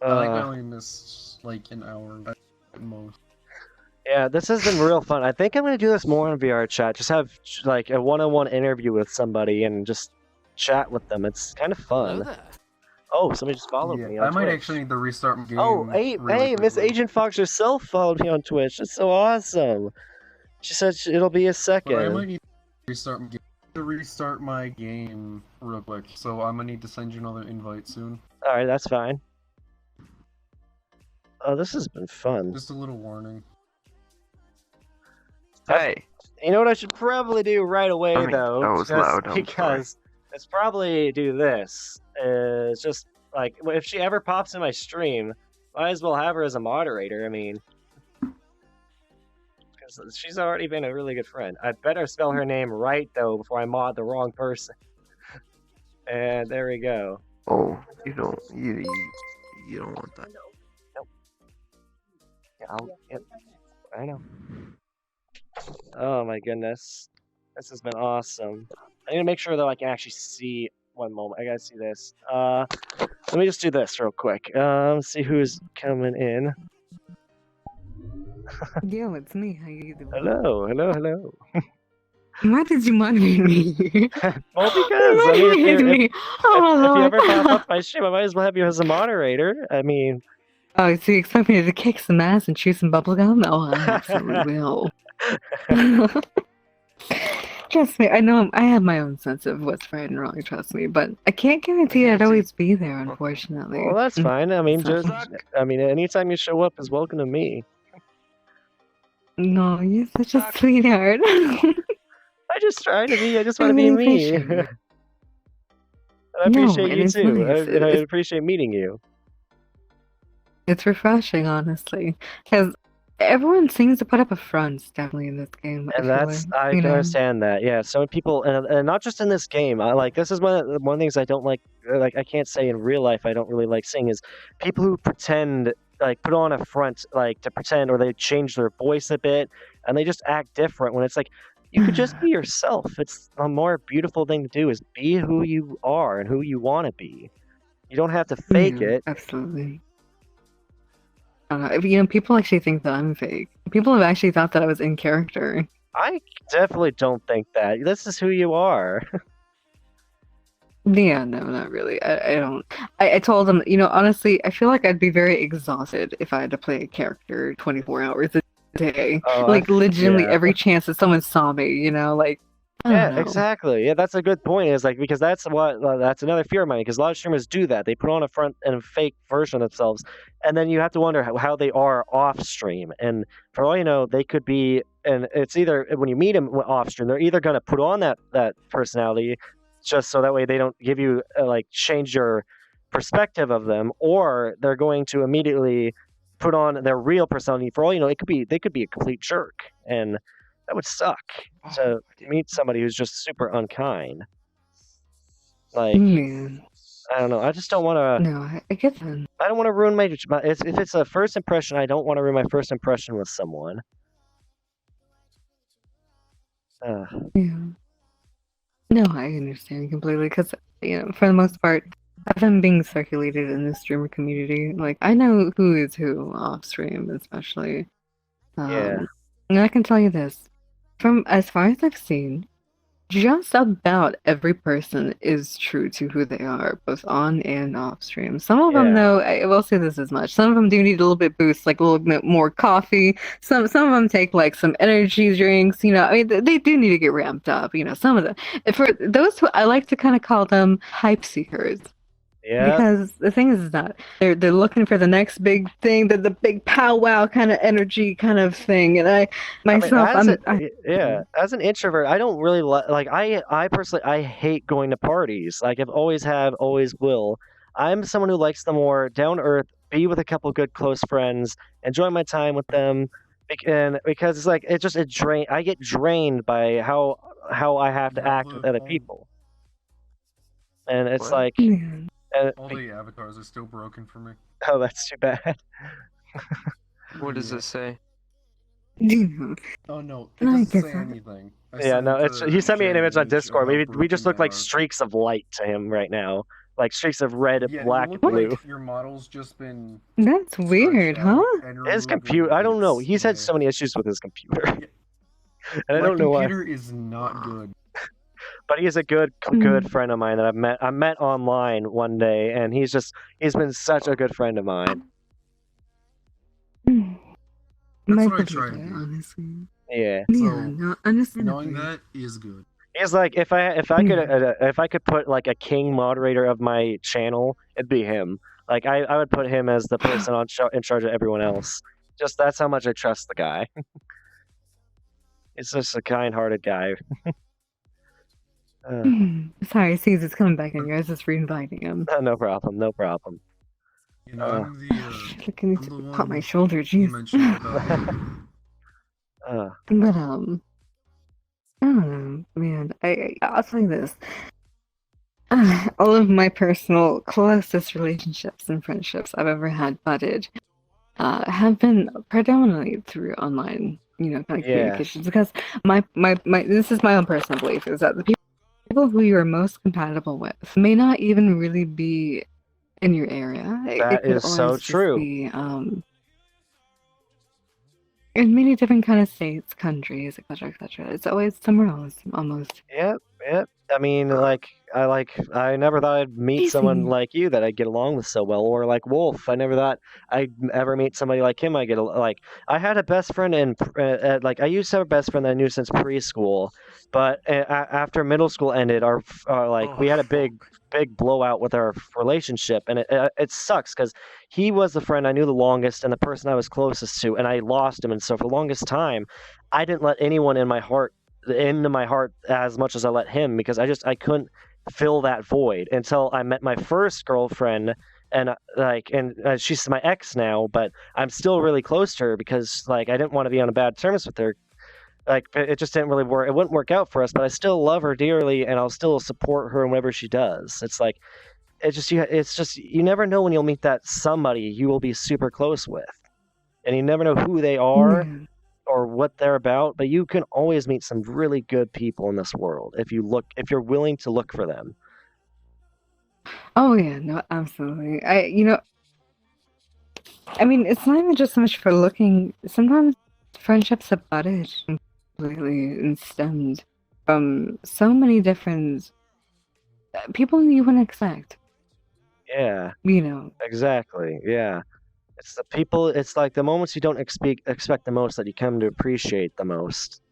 I only missed, like, an hour at most. Yeah, this has been real fun. I think I'm gonna do this more on VRChat. Just have like a one-on-one interview with somebody and just chat with them. It's kind of fun. Hello there. Oh, somebody just followed me Yeah, on I might Twitch. actually need to restart my game. Oh, hey, really Miss quickly. Agent Fox herself followed me on Twitch. That's so awesome. She said it'll be a But I second. might need to restart my game real quick, so I'm gonna need to send you another invite soon. All right, that's fine. Oh, this has been fun. Just a little warning. Hey. You know what I should probably do right away, I mean, though? that was just loud, I'm sorry. because it's probably do this. It's just like if she ever pops in my stream, might as well have her as a moderator. I mean, because she's already been a really good friend. I better spell her name right though before I mod the wrong person. And there we go. Oh, you don't want that. Yeah, yep, I know. Oh my goodness, this has been awesome. I need to make sure that I can actually see. One moment, I gotta see this. Let me just do this real quick. See who's coming in. Yo, it's me. How you doing? Hello, hello, hello. Why did you moderate me? Well, because I mean, Moderated me. Oh, if you Lord. ever pop up my stream, I might as well have you as a moderator. I mean, Oh, so you expect me to kick some ass and chew some bubblegum? Oh, I absolutely will. Trust me, I know I have my own sense of what's right and wrong, trust me, but I can't guarantee I'd always be there, unfortunately. well, that's fine. I mean, So- just anytime you show up is welcome to me. No, you're such a sweetheart. I just try to be. I just want to be really me. appreciate it. I appreciate and you it's too, nice. and I appreciate meeting you. It's refreshing, honestly, because everyone seems to put up a front, definitely in this game. And feel that's like, I you can know? understand that. Yeah, so many people, and not just in this game. I like this is one of the things I don't like. Like I can't say in real life I don't really like seeing is people who pretend like put on a front like to pretend, or they change their voice a bit and they just act different when it's like you could just be yourself. It's a more beautiful thing to do is be who you are and who you want to be. You don't have to fake Yeah, it. Absolutely. You know, people actually think that I'm fake. People have actually thought that I was in character. I definitely don't think that. This is who you are. Yeah, no, not really. I don't. I told them, you know, honestly, I feel like I'd be very exhausted if I had to play a character 24 hours a day. Oh, Like, legitimately, yeah. every chance that someone saw me, you know, like, I don't Yeah, know. exactly. Yeah, that's a good point. Is like because that's that's another fear of mine. Because a lot of streamers do that. They put on a front and a fake version of themselves, and then you have to wonder how they are off stream. And for all you know, they could be. And it's either when you meet them off stream, they're either going to put on that personality, just so that way they don't give you like change your perspective of them, or they're going to immediately put on their real personality. For all you know, they could be a complete jerk, and that would suck to meet somebody who's just super unkind. Like, Yeah. I don't know. I just don't want to. No, I get that. I don't want to ruin my. If it's a first impression, I don't want to ruin my first impression with someone. Yeah. No, I understand completely because, you know, for the most part, I've been being circulated in the streamer community. Like, I know who is who off stream, especially. Yeah. And I can tell you this, from as far as I've seen, just about every person is true to who they are, both on and off stream. Some of them, Yeah. though, I will say this as much. Some of them do need a little bit boost, like a little bit more coffee. Some of them take like some energy drinks. I mean, they do need to get ramped up. Some of them. For those who I like to kind of call them hype seekers. Yeah. Because the thing is that they're looking for the next big thing, the big powwow kind of energy kind of thing, and I myself, as an introvert, I don't really like. I personally, I hate going to parties. Like I've always have, always will. I'm someone who likes the more down to earth, be with a couple good close friends, enjoy my time with them, and because it's like I get drained by how I have to act with other people, and it's What? like. All the avatars are still broken for me. Oh, that's too bad. What does it say? Oh no, it I doesn't guess say that- anything. Yeah, no, he sent me an image on Discord. Maybe We just look like streaks of light to him right now, like streaks of red, black, and blue. Like your model's just been. That's weird, huh? His computer, I don't know. He's had so many issues with his computer, and I don't know why. My computer is not good. But he is a good friend of mine that I met online one day, and he's been such a good friend of mine. That's what I try to do. Honestly. Yeah. No, honestly. Knowing that is good. He's like, if I could put like a king moderator of my channel, it'd be him. Like I would put him as the person in charge of everyone else. Just that's how much I trust the guy. He's just a kind-hearted guy. Sorry, Caesar's coming back in here. I was just re-inviting him. No problem. You know, I'm Looking the to one pop my shoulder, you jeez. mentioned about. But I don't know, man. I'll tell you this. All of my personal closest relationships and friendships I've ever had budded have been predominantly through online, kind of communications. Because my this is my own personal belief is that the people who you are most compatible with may not even really be in your area. That is so true. Be, in many different kind of states, countries, etc., etc. It's always somewhere else, almost. Yep. I mean, I never thought I'd meet someone like you that I'd get along with so well, or like Wolf. I never thought I'd ever meet somebody like him. I had a best friend I used to have a best friend that I knew since preschool, but after middle school ended, we had a big blowout with our relationship, and it sucks because he was the friend I knew the longest and the person I was closest to, and I lost him. And so for the longest time, I didn't let anyone into my heart as much as I let him, because I couldn't fill that void until I met my first girlfriend, and she's my ex now, but I'm still really close to her because I didn't want to be on bad terms with her. It just didn't really work. It wouldn't work out for us, but I still love her dearly, and I'll still support her whenever she does. It's just you never know when you'll meet that somebody you will be super close with, and you never know who they are or what they're about. But you can always meet some really good people in this world if you're willing to look for them. Oh yeah, no, absolutely. I mean, it's not even just so much for looking. Sometimes friendships have budded completely and stemmed from so many different people you wouldn't expect. Yeah. Exactly. Yeah. It's the people. It's like the moments you don't expect the most that you come to appreciate the most.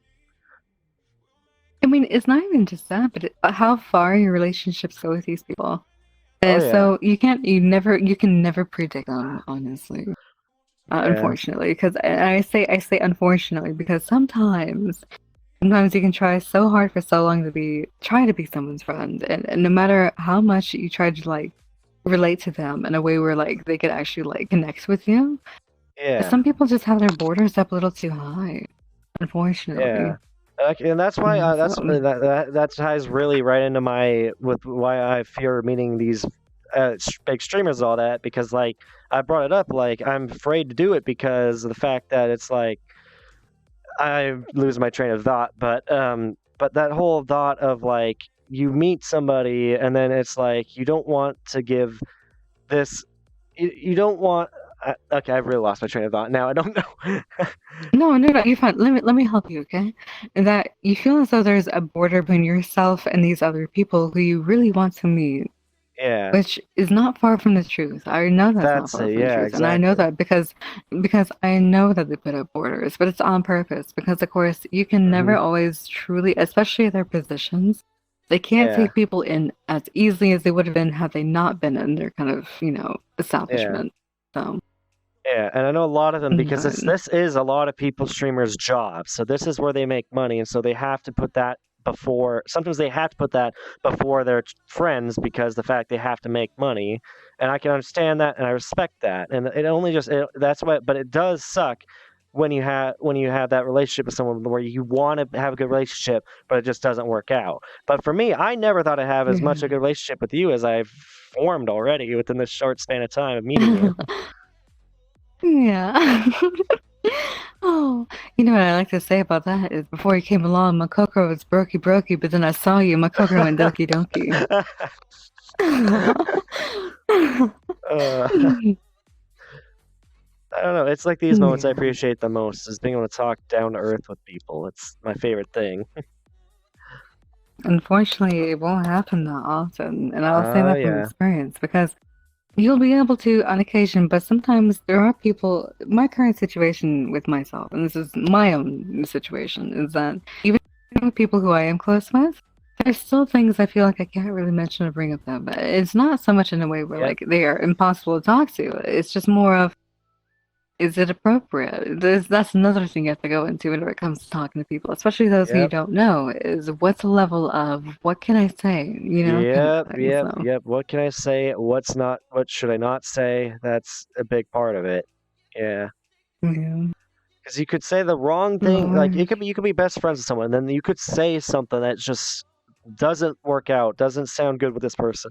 I mean, it's not even just that, but how far your relationships go with these people. So you can never predict them, honestly. Unfortunately, because I say unfortunately because sometimes you can try so hard for so long to try to be someone's friend, and no matter how much you try to relate to them in a way where they could actually connect with you. Yeah. Some people just have their borders up a little too high, unfortunately. Yeah. And that's why that ties really right into why I fear meeting these big streamers and all that, because I brought it up, I'm afraid to do it because of the fact that it's I lose my train of thought, but that whole thought of you meet somebody and then it's you don't want to give this, you don't want, Okay, I've really lost my train of thought now. I don't know. No, you're fine. Let me help you, okay? That you feel as though there's a border between yourself and these other people who you really want to meet, Yeah, which is not far from the truth. I know that's not that's far it. from the Yeah, truth, and I know exactly. that because I know that they put up borders, but it's on purpose. Because of course you can never always truly, especially their positions, they can't Yeah, take people in as easily as they would have been had they not been in their kind of yeah, establishment. So, yeah. And I know a lot of them because but this is a lot of people streamers' jobs. So this is where they make money, and so they have to put that before. Sometimes they have to put that before their friends because the fact they have to make money, and I can understand that and I respect that. And it only just that's why, but it does suck when you have that relationship with someone where you want to have a good relationship, but it just doesn't work out. But for me, I never thought I'd have as much a good relationship with you as I've formed already within this short span of time of meeting you. yeah. Oh, you know what I like to say about that is before you came along, my cocoa was brokey brokey, but then I saw you, my cocoa went donkey donkey. I don't know. It's like these moments I Yeah. appreciate the most is being able to talk down to earth with people. It's my favorite thing. Unfortunately, it won't happen that often, and I'll say that from Yeah. experience because you'll be able to on occasion, but sometimes there are people. My current situation with myself, and this is my own situation, is that even with people who I am close with, there's still things I feel like I can't really mention or bring up them. But it's not so much in a way where Yep. like they are impossible to talk to. It's just more of, is it appropriate? That's another thing you have to go into when it comes to talking to people, especially those who you Yep. don't know, is what's the level of what can I say, kind of thing. So, Yep. What can I say? What should I not say? That's a big part of it. Yeah. yeah. Because you could say the wrong thing. Like Lord. you could be best friends with someone, and then you could say something that just doesn't work out, doesn't sound good with this person,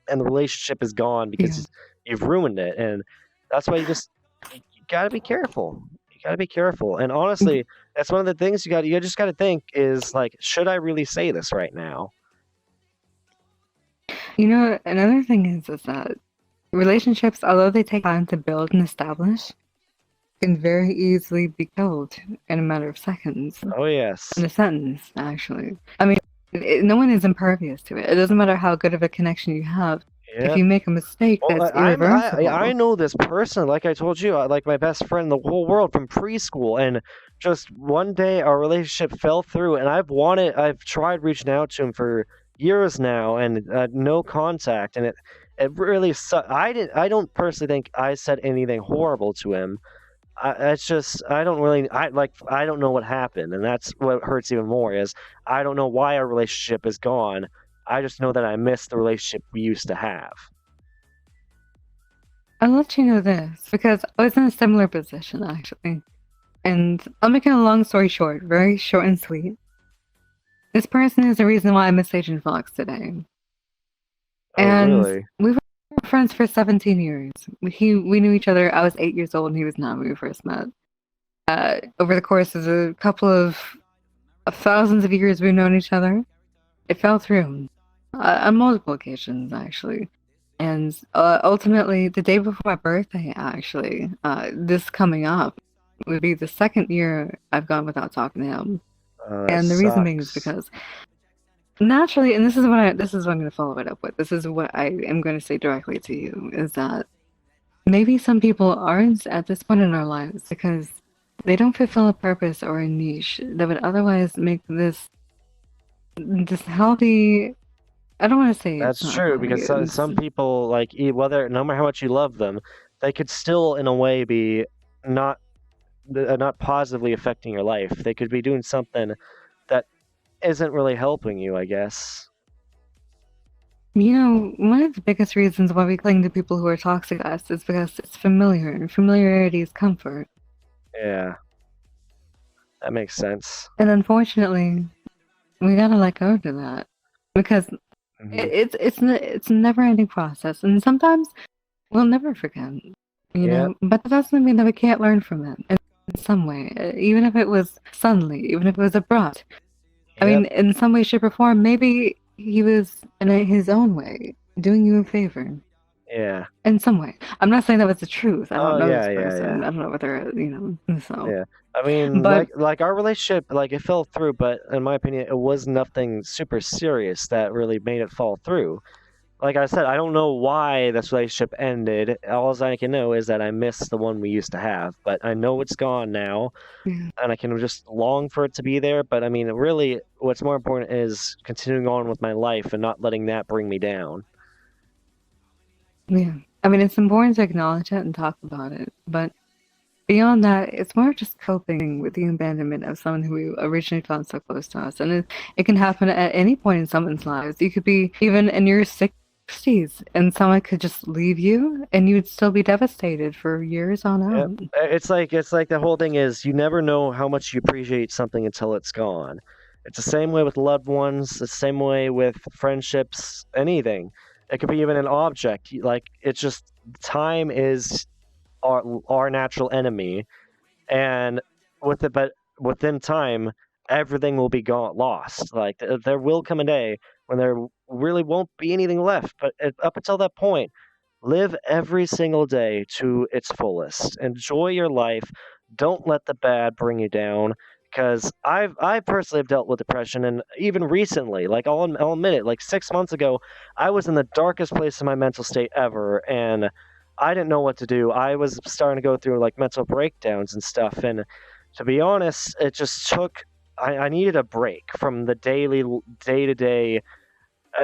and the relationship is gone Yeah. because you've ruined it. And that's why you gotta be careful. You gotta be careful. And honestly, that's one of the things you just gotta think is like, should I really say this right now? Another thing is that relationships, although they take time to build and establish, can very easily be killed in a matter of seconds. Oh yes. In a sentence, actually. I mean, no one is impervious to it. It doesn't matter how good of a connection you have. If Yep. you make a mistake, Well, that's irreversible. I know this person, like I told you, like my best friend in the whole world from preschool, and just one day our relationship fell through, and I've tried reaching out to him for years now, and no contact, and it really I don't personally think I said anything horrible to him. It's just I don't know what happened, and that's what hurts even more is I don't know why our relationship is gone. I just know that I miss the relationship we used to have. I'll let you know this because I was in a similar position actually. And I'll make it a long story short, very short and sweet. This person is the reason why I miss Agent Fox today. Oh, And really? we were friends for 17 years. We knew each other. I was 8 years old and he was 9 when we first met. Over the course of a couple of thousands of years we've known each other, it fell through on multiple occasions, actually. And ultimately, the day before my birthday, actually, this coming up would be the second year I've gone without talking to him. That And the reason being is sucks. because naturally, and this is what I'm going to follow it up with. This is what I am going to say directly to you is that maybe some people aren't at this point in our lives because they don't fulfill a purpose or a niche that would otherwise make this healthy. I don't want to say it's That's not true healthy. because some people like whether no matter how much you love them, they could still in a way be not not positively affecting your life. They could be doing something that isn't really helping you, I guess. One of the biggest reasons why we cling to people who are toxic to us is because it's familiar, and familiarity is comfort. Yeah. That makes sense. And unfortunately, we gotta let go to that because Mhm. it's a never-ending process, and sometimes we'll never forget, Yep. But that doesn't mean that we can't learn from it in some way, even if it was suddenly, even if it was abrupt. I Yep. mean, in some way, shape, or form, maybe he was in his own way doing you a favor. Yeah. in some way. I'm not saying that was the truth. I don't Oh know yeah, this yeah, person. yeah. I don't know what they're, so. Yeah. I mean, But like our relationship, like it fell through, but in my opinion, it was nothing super serious that really made it fall through. Like I said, I don't know why this relationship ended. All I can know is that I miss the one we used to have, but I know it's gone now, yeah, and I can just long for it to be there. But I mean, really, what's more important is continuing on with my life and not letting that bring me down. yeah. I mean, it's important to acknowledge it and talk about it, but beyond that, it's more just coping with the abandonment of someone who we originally felt so close to us. And it can happen at any point in someone's lives. You could be even in your 60s and someone could just leave you and you'd still be devastated for years on Yep. end. It's like the whole thing is you never know how much you appreciate something until it's gone. It's the same way with loved ones, the same way with friendships, anything. It could be even an object. Like it's just time is our natural enemy, and but within time, everything will be gone, lost. Like there will come a day when there really won't be anything left. But up until that point, live every single day to its fullest. Enjoy your life. Don't let the bad bring you down. Because I personally have dealt with depression, and even recently, like I'll admit it, like 6 months ago, I was in the darkest place in my mental state ever, and I didn't know what to do. I was starting to go through like mental breakdowns and stuff, and to be honest, it just took. I needed a break from the daily, day to day.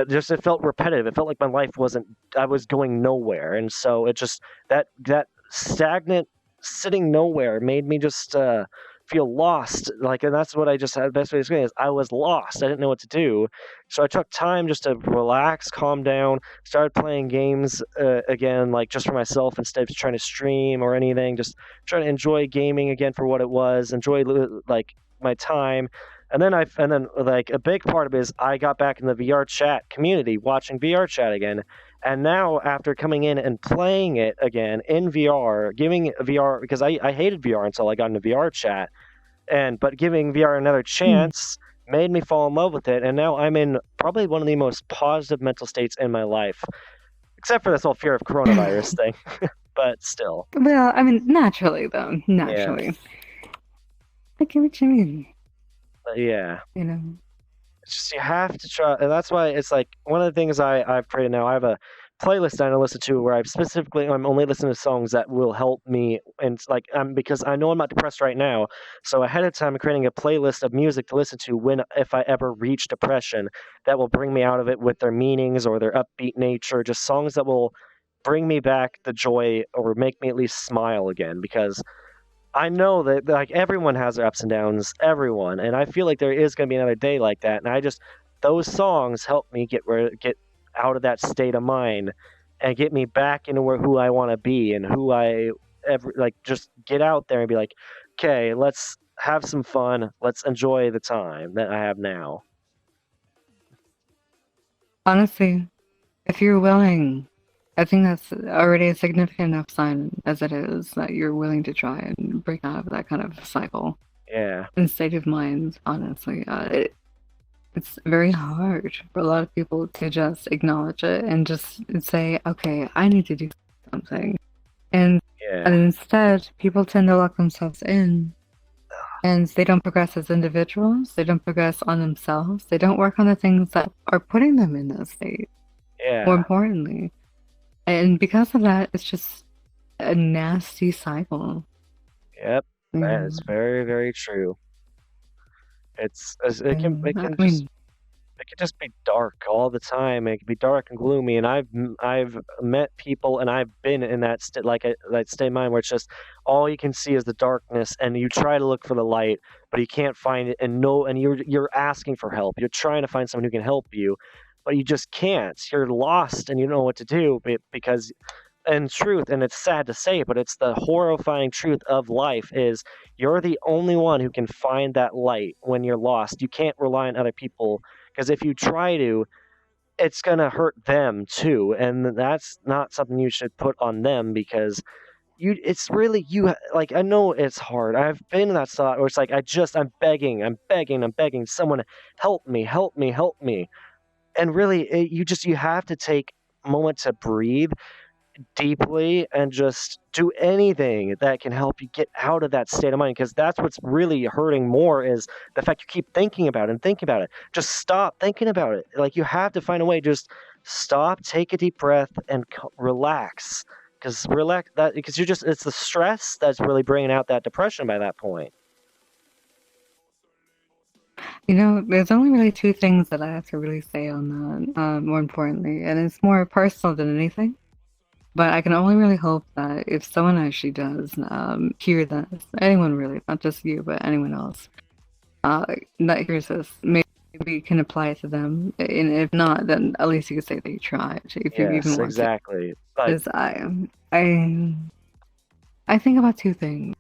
Just it felt repetitive. It felt like my life wasn't. I was going nowhere, and so it just that stagnant sitting nowhere made me just feel lost. Like, and that's what I just had. Best way to explain it is I was lost. I didn't know what to do, so I took time just to relax, calm down, started playing games again, like just for myself instead of trying to stream or anything. Just trying to enjoy gaming again for what it was. Enjoy like my time. And then like a big part of it is I got back in the VRChat community, watching VRChat again. And now after coming in and playing it again in VR, giving VR because I hated VR until I got into VRChat, but giving VR another chance made me fall in love with it. And now I'm in probably one of the most positive mental states in my life, except for this whole fear of coronavirus thing. But still, Well, I mean, naturally, though. yeah, Naturally. I get what you mean, yeah. you know. It's just you have to try, and that's why it's like one of the things I've created now. I have a playlist I listen to where I'm only listening to songs that will help me, and it's like because I know I'm not depressed right now, so ahead of time I'm creating a playlist of music to listen to when if I ever reach depression that will bring me out of it with their meanings or their upbeat nature, just songs that will bring me back the joy or make me at least smile again because I know that like everyone has their ups and downs, everyone, and I feel like there is going to be another day like that. And I just those songs help me get out of that state of mind and get me back into who I want to be and who I ever like. Just get out there and be like, okay, let's have some fun. Let's enjoy the time that I have now. Honestly, if you're willing, I think that's already a significant enough sign as it is that you're willing to try and break out of that kind of cycle Yeah, and state of mind, honestly. It's very hard for a lot of people to just acknowledge it and just say, okay, I need to do something. And yeah, instead, people tend to lock themselves in and they don't progress as individuals. They don't progress on themselves. They don't work on the things that are putting them in that state, more yeah. importantly. And because of that, it's just a nasty cycle. Yep, that is very, very true. It can And I mean, just be dark all the time. It can be dark and gloomy. And I've met people, and I've been in that that state of mind where it's just all you can see is the darkness, and you try to look for the light, but you can't find it. And you're asking for help. You're trying to find someone who can help you, but you just can't. You're lost, and you don't know what to do because in truth, and it's sad to say, but it's the horrifying truth of life is you're the only one who can find that light when you're lost. You can't rely on other people because if you try to, it's going to hurt them too. And that's not something you should put on them because it's really you. Like, I know it's hard. I've been in that spot where it's like, I'm begging someone, help me, help me, help me. And really, you have to take a moment to breathe deeply and just do anything that can help you get out of that state of mind, because that's what's really hurting more is the fact you keep thinking about it and thinking about it. Just stop thinking about it. Like, you have to find a way. Just stop, take a deep breath, and relax. Because it's the stress that's really bringing out that depression by that point. You know, there's only really two things that I have to really say on that, more importantly, and it's more personal than anything. But I can only really hope that if someone actually does hear this, anyone really, not just you, but anyone else, that hears this, maybe you can apply it to them. And if not, then at least you can say that you tried, if you even Yes, want exactly. to. Like, Because I think about two things.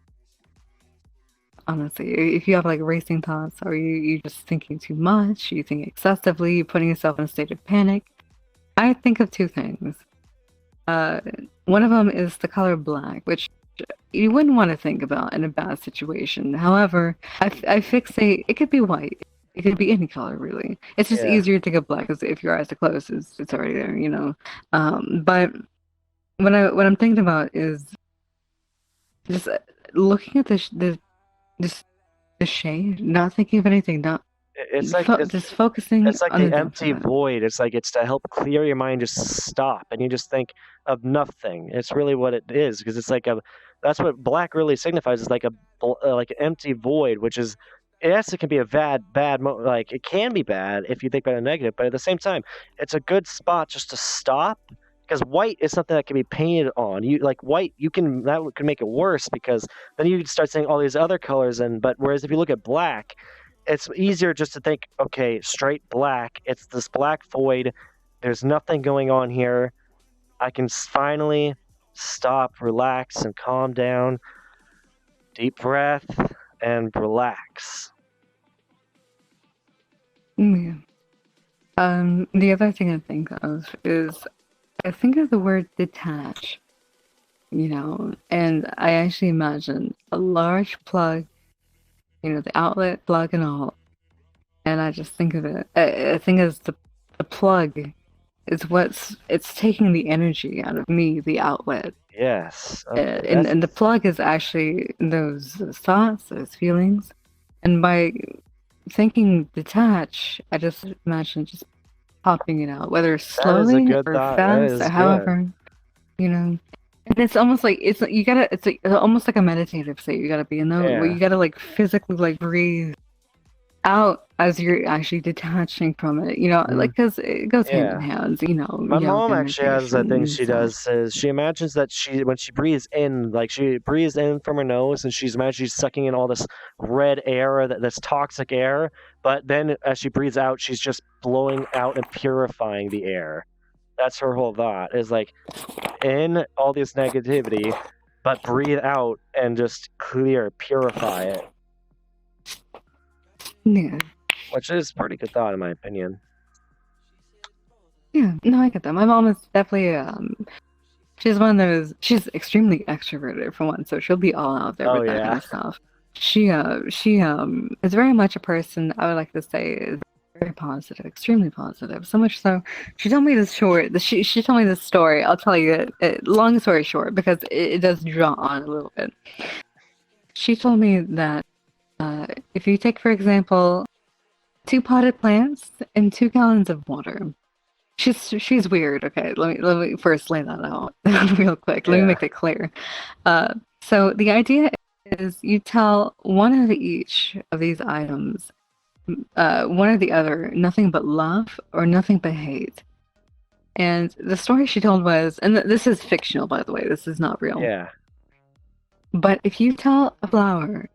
Honestly, if you have like racing thoughts, or you just thinking too much, you think excessively, you're putting yourself in a state of panic, I think of two things. One of them is the color black, which you wouldn't want to think about in a bad situation. However, I fixate. It could be white. It could be any color, really. It's just Yeah. easier to get black, because if your eyes are closed, it's already there, you know. But what I'm thinking about is just looking at the shade, not thinking of anything, not it's like just focusing it's like on the depth empty of it. void. It's like it's to help clear your mind, just stop, and you just think of nothing. It's really what it is, because it's like that's what black really signifies. Is like like an empty void, which is, yes, it can be a like it can be bad if you think about it negative, but at the same time, it's a good spot just to stop. Because white is something that can be painted on. You like white, that can make it worse, because then you start seeing all these other colors. But whereas if you look at black, it's easier just to think, okay, straight black. It's this black void. There's nothing going on here. I can finally stop, relax, and calm down. Deep breath and relax. Yeah. The other thing I think of is I think of the word detach, you know, and I actually imagine a large plug, you know, the outlet plug and all, and I just think of it. I think as the plug is it's taking the energy out of me, the outlet, Yes. and the plug is actually those thoughts, those feelings, and by thinking detach, I just imagine just popping it out, whether slowly good or thought. That fast is or good. however, you know. And it's almost like it's like almost like a meditative state. You gotta be in where Yeah. you gotta like physically like breathe out as you're actually detaching from it, you know, like because it goes hand in hand, you know. My mom yoga, actually has a meditation, thing and she stuff. does is she imagines that when she breathes in, like she breathes in from her nose, and she's sucking in all this red air, that's toxic air, but then as she breathes out, she's just blowing out and purifying the air. That's her whole thought, is like in all this negativity, but breathe out and just purify it, Yeah. which is pretty good thought in my opinion. Yeah, no, I get that. My mom is definitely she's one of those. She's extremely extroverted for one, so she'll be all out there Oh, with that kind yeah. of stuff. She is very much a person I would like to say is very positive, extremely positive. So much so, she told me this she told me this story. I'll tell you it, long story short, because it does draw on a little bit. She told me that if you take, for example, 2 potted plants and 2 gallons of water. She's weird. Okay, let me first lay that out real quick. Let me Yeah. make it clear. So the idea is you tell one of each of these items, one or the other, nothing but love or nothing but hate. And the story she told was, and this is fictional, by the way. This is not real. Yeah. But if you tell a flower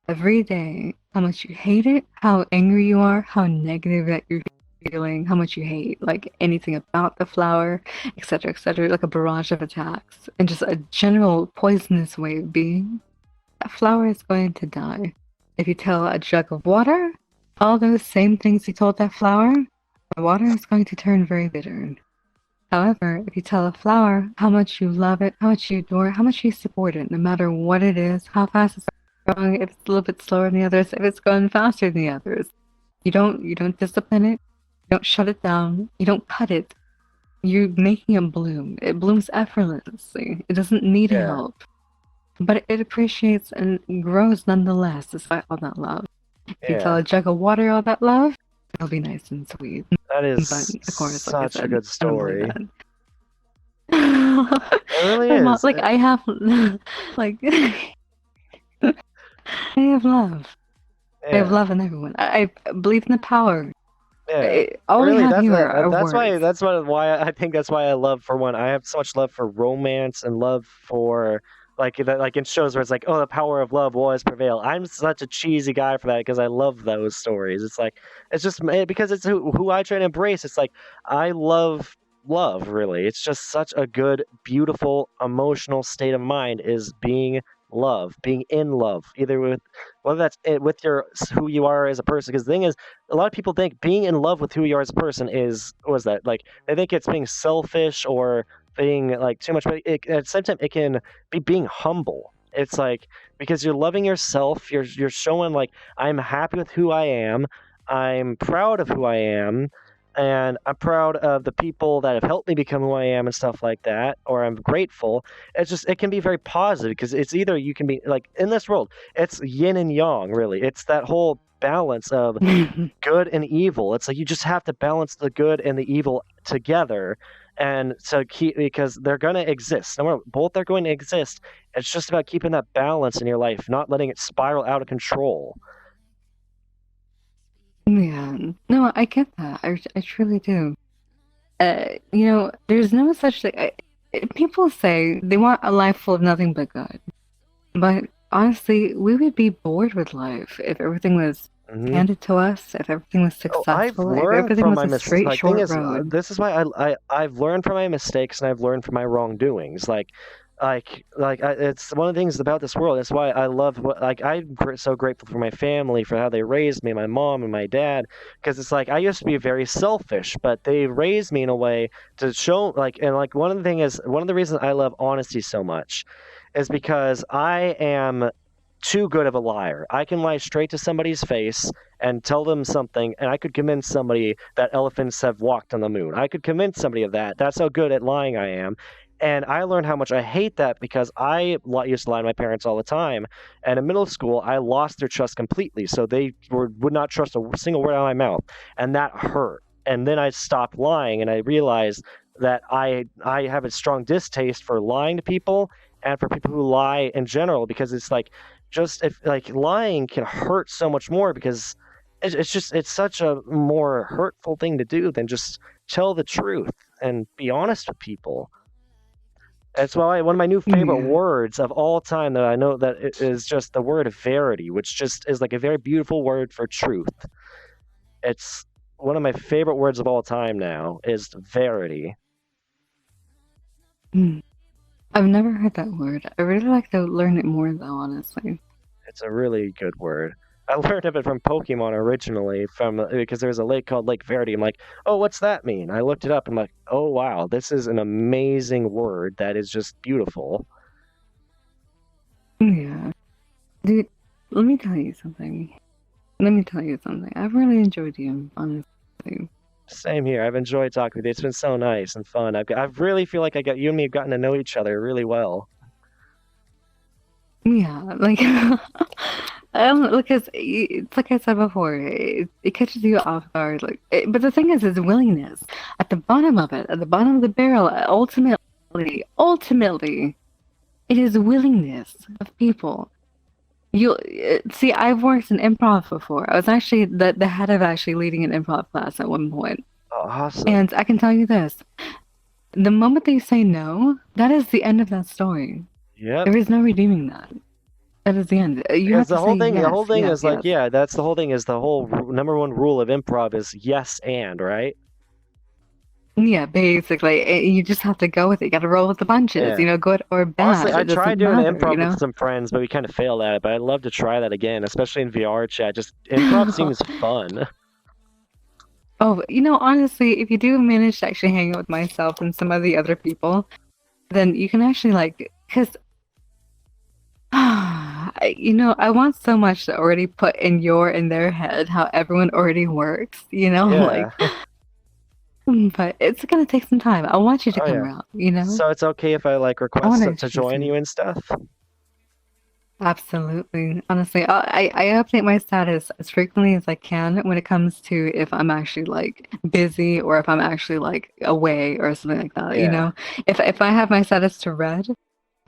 every day how much you hate it, how angry you are, how negative that you're feeling, how much you hate like anything about the flower, etc., like a barrage of attacks and just a general poisonous way of being, that flower is going to die. If you tell a jug of water all those same things you told that flower, the water is going to turn very bitter. However, if you tell a flower how much you love it, how much you adore it, how much you support it, no matter what it is, how fast it's growing, if it's a little bit slower than the others, if it's going faster than the others, you don't discipline it, you don't shut it down, you don't cut it. you're making it bloom. It blooms effortlessly. It doesn't need Yeah. help. But it appreciates and grows nonetheless, despite all that love. If you tell Yeah. a jug of water all that love, it'll be nice and sweet. That But is of course, like I such a said, good I don't believe story. that. It really I'm is. like I have like I have love. I have Yeah. love in everyone. I believe in the power. Yeah. All we Really, have here are that's why words. why I think that's why I love, for one, I have so much love for romance and love for like that, like in shows where it's like, oh, the power of love will always prevail. I'm such a cheesy guy for that because I love those stories. It's like it's just because it's who I try to embrace. It's like I love love, really. It's just such a good, beautiful, emotional state of mind, is being being in love, either with whether that's with your who you are as a person. Because the thing is, a lot of people think being in love with who you are as a person is, what is that, like they think it's being selfish or being like too much, but at the same time it can be being humble. It's like, because you're loving yourself, you're showing like, I'm happy with who I am, I'm proud of who I am, and I'm proud of the people that have helped me become who I am and stuff like that, or I'm grateful. It's just, it can be very positive, because it's either you can be like, in this world it's yin and yang, really. It's that whole balance of good and evil. It's like you just have to balance the good and the evil together, and so keep, because they're going to exist. Both are going to exist. It's just about keeping that balance in your life, not letting it spiral out of control. Yeah. No, I get that. I truly do. There's no such thing. People say they want a life full of nothing but good. But honestly, we would be bored with life if everything was handed to us, if everything was Oh, I've successful, if learned everything from was my a mistakes. straight, Like, thing short is, road. this is why I've learned from my mistakes, and I've learned from my wrongdoings. It's one of the things about this world. That's why I love I'm so grateful for my family, for how they raised me, my mom and my dad, because it's like I used to be very selfish, but they raised me in a way to show one of the reasons I love honesty so much is because I am too good of a liar. I can lie straight to somebody's face and tell them something, and I could convince somebody that elephants have walked on the moon. I could convince somebody of that. That's how good at lying I am. And I learned how much I hate that, because I used to lie to my parents all the time. And in middle school, I lost their trust completely. So they would not trust a single word out of my mouth. And that hurt. And then I stopped lying, and I realized that I have a strong distaste for lying to people and for people who lie in general, because it's like, just if like lying can hurt so much more, because it's such a more hurtful thing to do than just tell the truth and be honest with people. That's why one of my new favorite Yeah. words of all time that I know that it is just the word verity, which just is like a very beautiful word for truth. It's one of my favorite words of all time now, is verity. I've never heard that word. I really like to learn it more, though, honestly. It's a really good word. I learned of it from Pokemon originally, because there's a lake called Lake Verity. I'm like, oh, what's that mean? I looked it up, and I'm like, oh wow, this is an amazing word that is just beautiful. Yeah. Dude, let me tell you something. I've really enjoyed you, honestly. Same here. I've enjoyed talking with you. It's been so nice and fun. I really feel like you and me have gotten to know each other really well. Yeah, like, because it's like I said before, it catches you off guard. But the thing is willingness. At the bottom of it, at the bottom of the barrel, ultimately, it is willingness of people. You see, I've worked in improv before. I was actually the head of actually leading an improv class at one point. Oh, awesome. And I can tell you this: the moment they say no, that is the end of that story. Yep. There is no redeeming that. That is the end. You have to the whole say thing, yes, the whole thing yes, is like, yes. yeah, that's the whole thing. Is the whole number one rule of improv is yes and, right? Yeah, basically, you just have to go with it. You got to roll with the punches. Yeah. Good or bad. Honestly, I it doesn't tried doing matter, improv with some friends, but we kind of failed at it. But I'd love to try that again, especially in VRChat. Just improv seems fun. Oh, honestly, if you do manage to actually hang out with myself and some of the other people, then you can actually because I want so much to already put in their head how everyone already works. Yeah. But it's gonna take some time. I want you to Oh come yeah. around, you know? So it's okay if I like I request wanna to introduce join you. you and stuff? Absolutely. Honestly, I update my status as frequently as I can when it comes to if I'm actually like busy or if I'm actually like away or something like that, you Yeah. know? If I have my status to read,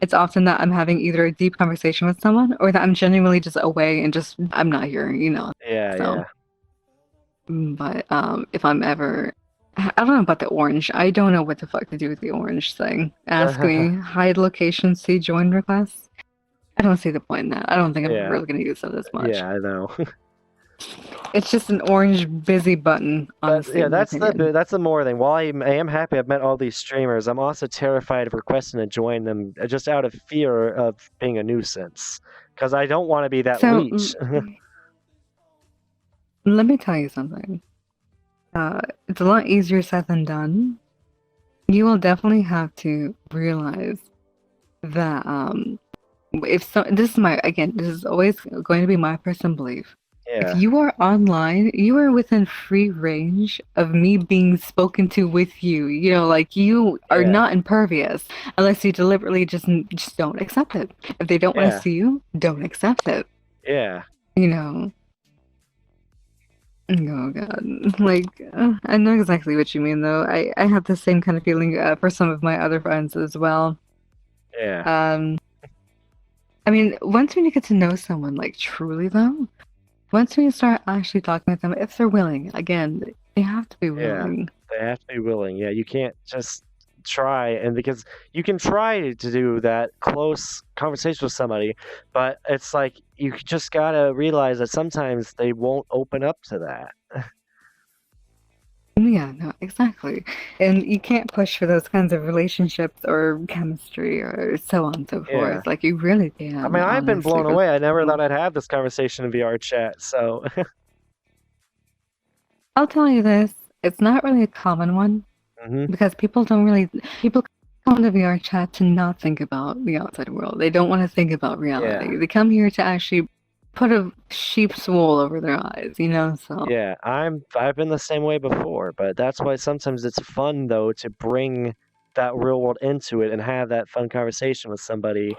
it's often that I'm having either a deep conversation with someone or that I'm genuinely just away and just I'm not here, you know? Yeah, So, yeah. but if I'm ever I don't know about the orange. I don't know what the fuck to do with the orange thing. Ask me, hide location, see join requests. I don't see the point in that. I don't think I'm Yeah. really going to use it as much. Yeah, I know. It's just an orange busy button, But honestly, yeah, in my that's opinion. the more thing. While I am happy I've met all these streamers, I'm also terrified of requesting to join them just out of fear of being a nuisance. Because I don't want to be that So, leech. let me tell you something. It's a lot easier said than done. You will definitely have to realize that if so, this is my again, this is always going to be my personal belief. If Yeah, you are online, you are within free range of me being spoken to with you. You know, like you are yeah, not impervious unless you deliberately just don't accept it. If they don't want to yeah, see you, don't accept it. yeah. You know. Oh God, like I know exactly what you mean though. I have the same kind of feeling for some of my other friends as well. Yeah. Um, I mean, once when you get to know someone like truly though. Once we start actually talking with them, if they're willing, again, they have to be Yeah. willing. They have to be willing. Yeah, you can't just try, and because you can try to do that close conversation with somebody, but it's like you just gotta realize that sometimes they won't open up to that. Yeah, no, exactly. And you can't push for those kinds of relationships or chemistry or so on and so Yeah. forth. Like you really I can, mean, I've been honestly. blown But away. I never thought I'd have this conversation in VRChat, so I'll tell you this, it's not really a common one mhm. because people come to VRChat to not think about the outside world. They don't want to think about reality. Yeah. They come here to actually put a sheep's wool over their eyes, you know? So Yeah, I've been the same way before, but that's why sometimes it's fun though to bring that real world into it and have that fun conversation with somebody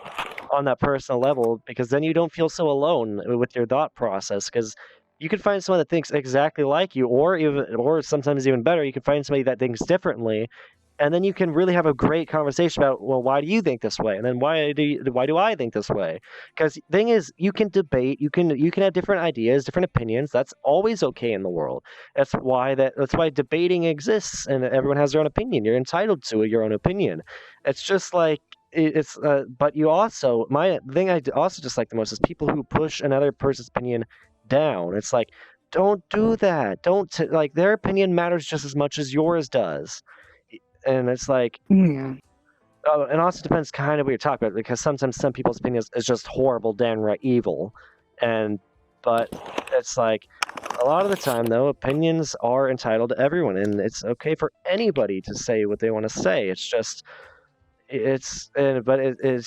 on that personal level, because then you don't feel so alone with your thought process, because you can find someone that thinks exactly like you, or sometimes even better, you can find somebody that thinks differently, and then you can really have a great conversation about, well, why do you think this way, and then why do I think this way? Because thing is, you can debate, you can have different ideas, different opinions. That's always okay in the world. That's why debating exists, and everyone has their own opinion. You're entitled to your own opinion. It's just like but you also my thing I also dislike the most is people who push another person's opinion down. It's like, don't do that. Don't like, their opinion matters just as much as yours does. And it's like, yeah. it also depends kind of what you're talking about, because sometimes some people's opinions is just horrible, downright evil, but it's like a lot of the time though, opinions are entitled to everyone, and it's okay for anybody to say what they want to say. It's just it's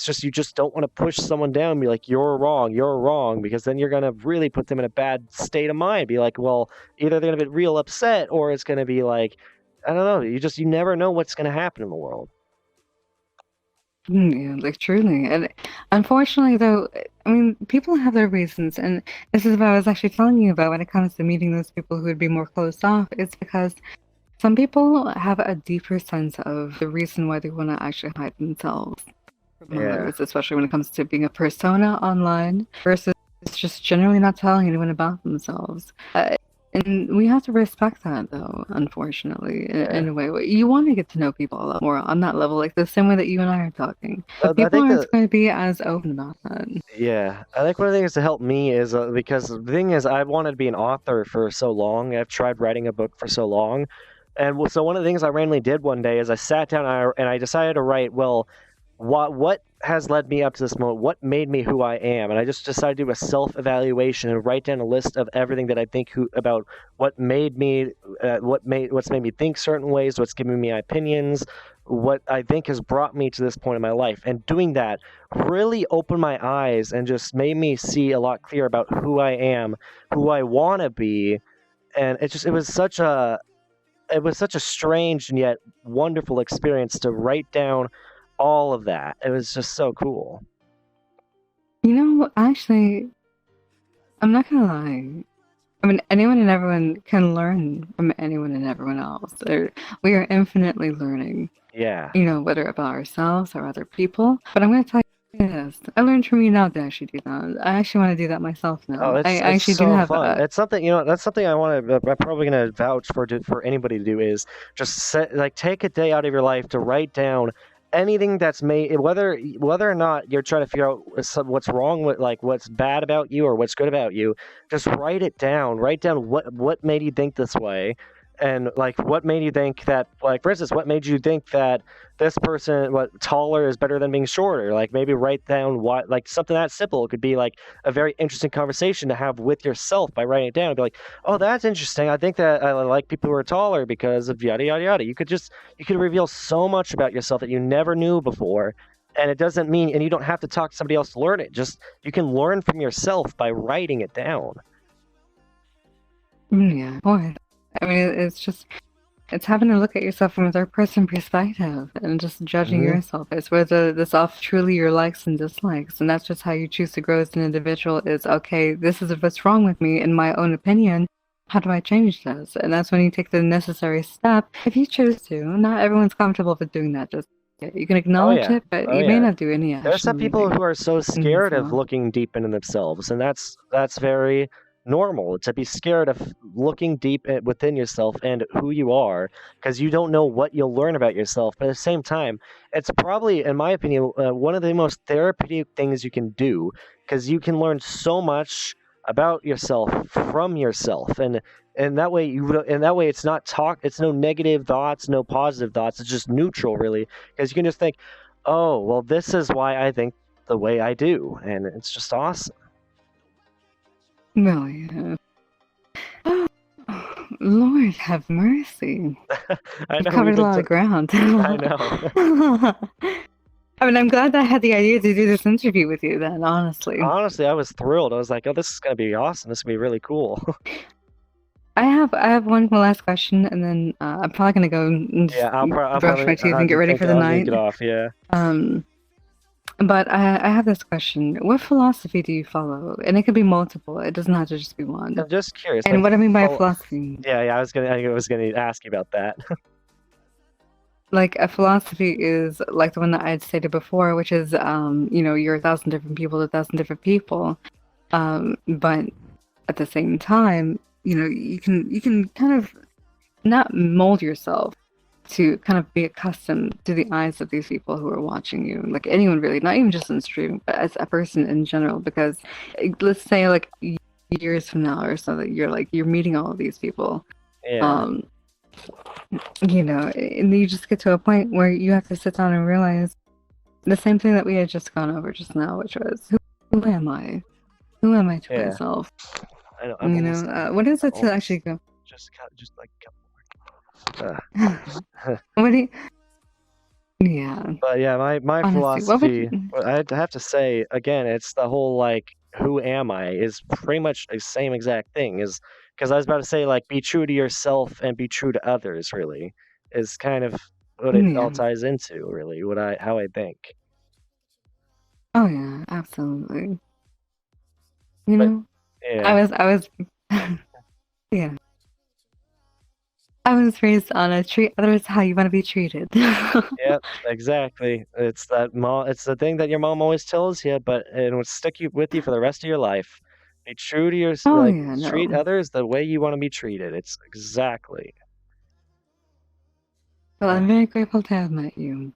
just, you just don't want to push someone down and be like, you're wrong, because then you're gonna really put them in a bad state of mind. Be like, well, either they're gonna get real upset, or it's gonna be like, I don't know. You never know what's gonna happen in the world. Yeah, like truly. And unfortunately, though, I mean, people have their reasons. And this is what I was actually telling you about when it comes to meeting those people who would be more closed off. It's because some people have a deeper sense of the reason why they want to actually hide themselves from Yeah. others, especially when it comes to being a persona online versus just generally not telling anyone about themselves. And we have to respect that, though, unfortunately, in a way. You want to get to know people a lot more on that level, like the same way that you and I are talking. But I people think aren't that going to be as open about that. Yeah, I think one of the things to help me is because the thing is, I've wanted to be an author for so long. I've tried writing a book for so long, and so one of the things I randomly did one day is I sat down and I decided to write, well, what has led me up to this moment? What made me who I am? And I just decided to do a self-evaluation and write down a list of everything that I think about what made me, what's made me think certain ways, what's given me my opinions, what I think has brought me to this point in my life. And doing that really opened my eyes and just made me see a lot clearer about who I am, who I want to be. And it was such a it was such a strange and yet wonderful experience to write down all of that. It was just so cool. You know, actually, I'm not gonna lie. I mean, anyone and everyone can learn from anyone and everyone else. We are infinitely learning, Yeah. you know, whether about ourselves or other people. But I'm going to tell you this. I learned from you now to actually do that. I actually want to do that myself now. Oh, I it's actually do so have fun. It's something, that's something I want to. I'm probably gonna vouch for anybody to do is just take a day out of your life to write down anything that's made, whether or not you're trying to figure out what's wrong with, like, what's bad about you or what's good about you. Just write it down. Write down what made you think this way, and like what made you think that, like, for instance, what made you think that this person, what, taller is better than being shorter. Like, maybe write down what, like, something that simple. It could be like a very interesting conversation to have with yourself by writing it down. Be like, oh, that's interesting. I think that I like people who are taller because of yada yada yada. You could reveal so much about yourself that you never knew before. And it doesn't mean, and you don't have to talk to somebody else to learn it. Just, you can learn from yourself by writing it down. Yeah. Boy. I mean, it's having a look at yourself from a third person perspective and just judging yourself. It's where this off truly your likes and dislikes, and that's just how you choose to grow as an individual. Is okay, this is what's wrong with me in my own opinion. How do I change this? And that's when you take the necessary step if you choose to. Not everyone's comfortable with doing that just yet. You can acknowledge it, but you may not do any action. There's some people who are so scared of so. looking deep into themselves, and that's very normal to be scared of looking deep within yourself and who you are, because you don't know what you'll learn about yourself. But at the same time, it's probably, in my opinion, one of the most therapeutic things you can do, because you can learn so much about yourself from yourself, and that way it's not it's no negative thoughts, no positive thoughts. It's just neutral, really, because you can just think, oh, well, this is why I think the way I do, and it's just awesome. No, yeah. Lord have mercy. I know, Covered a lot of ground. I know. I mean, I'm glad that I had the idea to do this interview with you then, honestly. Honestly, I was thrilled. I was like, oh, this is going to be awesome. This is going to be really cool. I have one last question, and then I'm probably going to go and just I'll brush my teeth and get ready for the night. Get off, yeah. But I have this question. What philosophy do you follow? And it could be multiple. It doesn't have to just be one. I'm just curious. And what I mean by philosophy. Yeah, I was gonna ask you about that. Like, a philosophy is like the one that I had stated before, which is, you're 1,000 different people to 1,000 different people. But at the same time, you can kind of not mold yourself to kind of be accustomed to the eyes of these people who are watching you, like anyone really, not even just in stream, but as a person in general. Because let's say like years from now or so, that you're meeting all of these people, and you just get to a point where you have to sit down and realize the same thing that we had just gone over just now, which was, who am I? Who am I to myself? I know. What is it to actually go? Just like. What do you... Yeah. But yeah, my Honestly, philosophy, I'd have to say again, it's the whole, like, who am I is pretty much the same exact thing. Is because I was about to say, like, be true to yourself and be true to others. Really, is kind of what it all ties into. Really, how I think. Oh yeah, absolutely. Yeah. I was yeah. I was raised on treat others how you want to be treated. Yep, exactly. It's the thing that your mom always tells you, but it will stick with you for the rest of your life. Be true to yourself. Treat others the way you want to be treated. It's exactly. Well, I'm very grateful to have met you.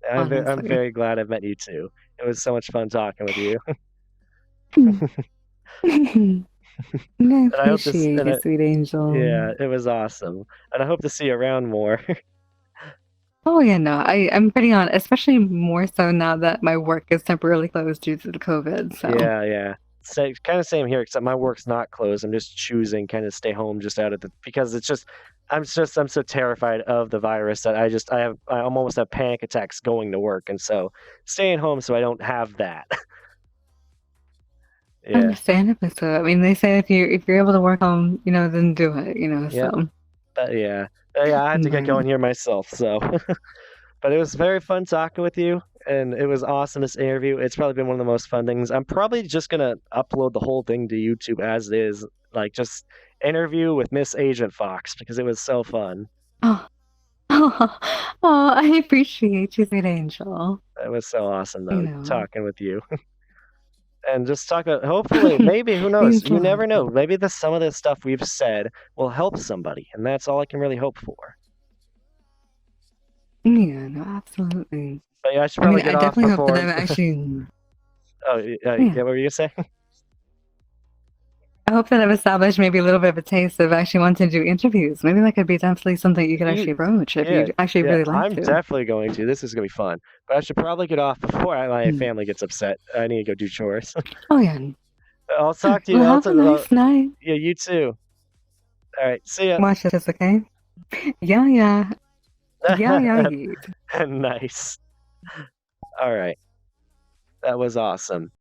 I'm very glad I've met you too. It was so much fun talking with you. I appreciate you, sweet angel. Yeah, it was awesome. And I hope to see you around more. Oh yeah, no, I'm pretty on, especially more so now that my work is temporarily closed due to the COVID. So yeah. Kind of same here, except my work's not closed. I'm just choosing kind of stay home just out of because it's just I'm so terrified of the virus that I almost have panic attacks going to work, and so staying home so I don't have that. Yeah. Understandably so. I mean, they say if you're able to work home, then do it. Yep. So Yeah, I had to get going here myself. So, but it was very fun talking with you, and it was awesome this interview. It's probably been one of the most fun things. I'm probably just gonna upload the whole thing to YouTube as is, like just interview with Miss Agent Fox because it was so fun. Oh, oh, oh, I appreciate you, sweet angel. It was so awesome though You know. talking with you. And just talk about, hopefully, maybe, who knows? Means a You lot. never know. Maybe some of the stuff we've said will help somebody, and that's all I can really hope for. Yeah, no, absolutely. But yeah, I should I probably mean, I get off definitely hope before. that I've actually. Oh, Yeah. what were you saying? I hope that I've established maybe a little bit of a taste of actually wanting to do interviews. Maybe that could be definitely something you could actually broach if you actually really like I'm to. definitely going to. This is going to be fun. But I should probably get off before my family gets upset. I need to go do chores. Oh, yeah. I'll talk to you. Well, have a nice night. Yeah, you too. All right, see ya. Watch this, okay? Yeah, yeah. Yeah, yeah, yeet. Nice. All right. That was awesome.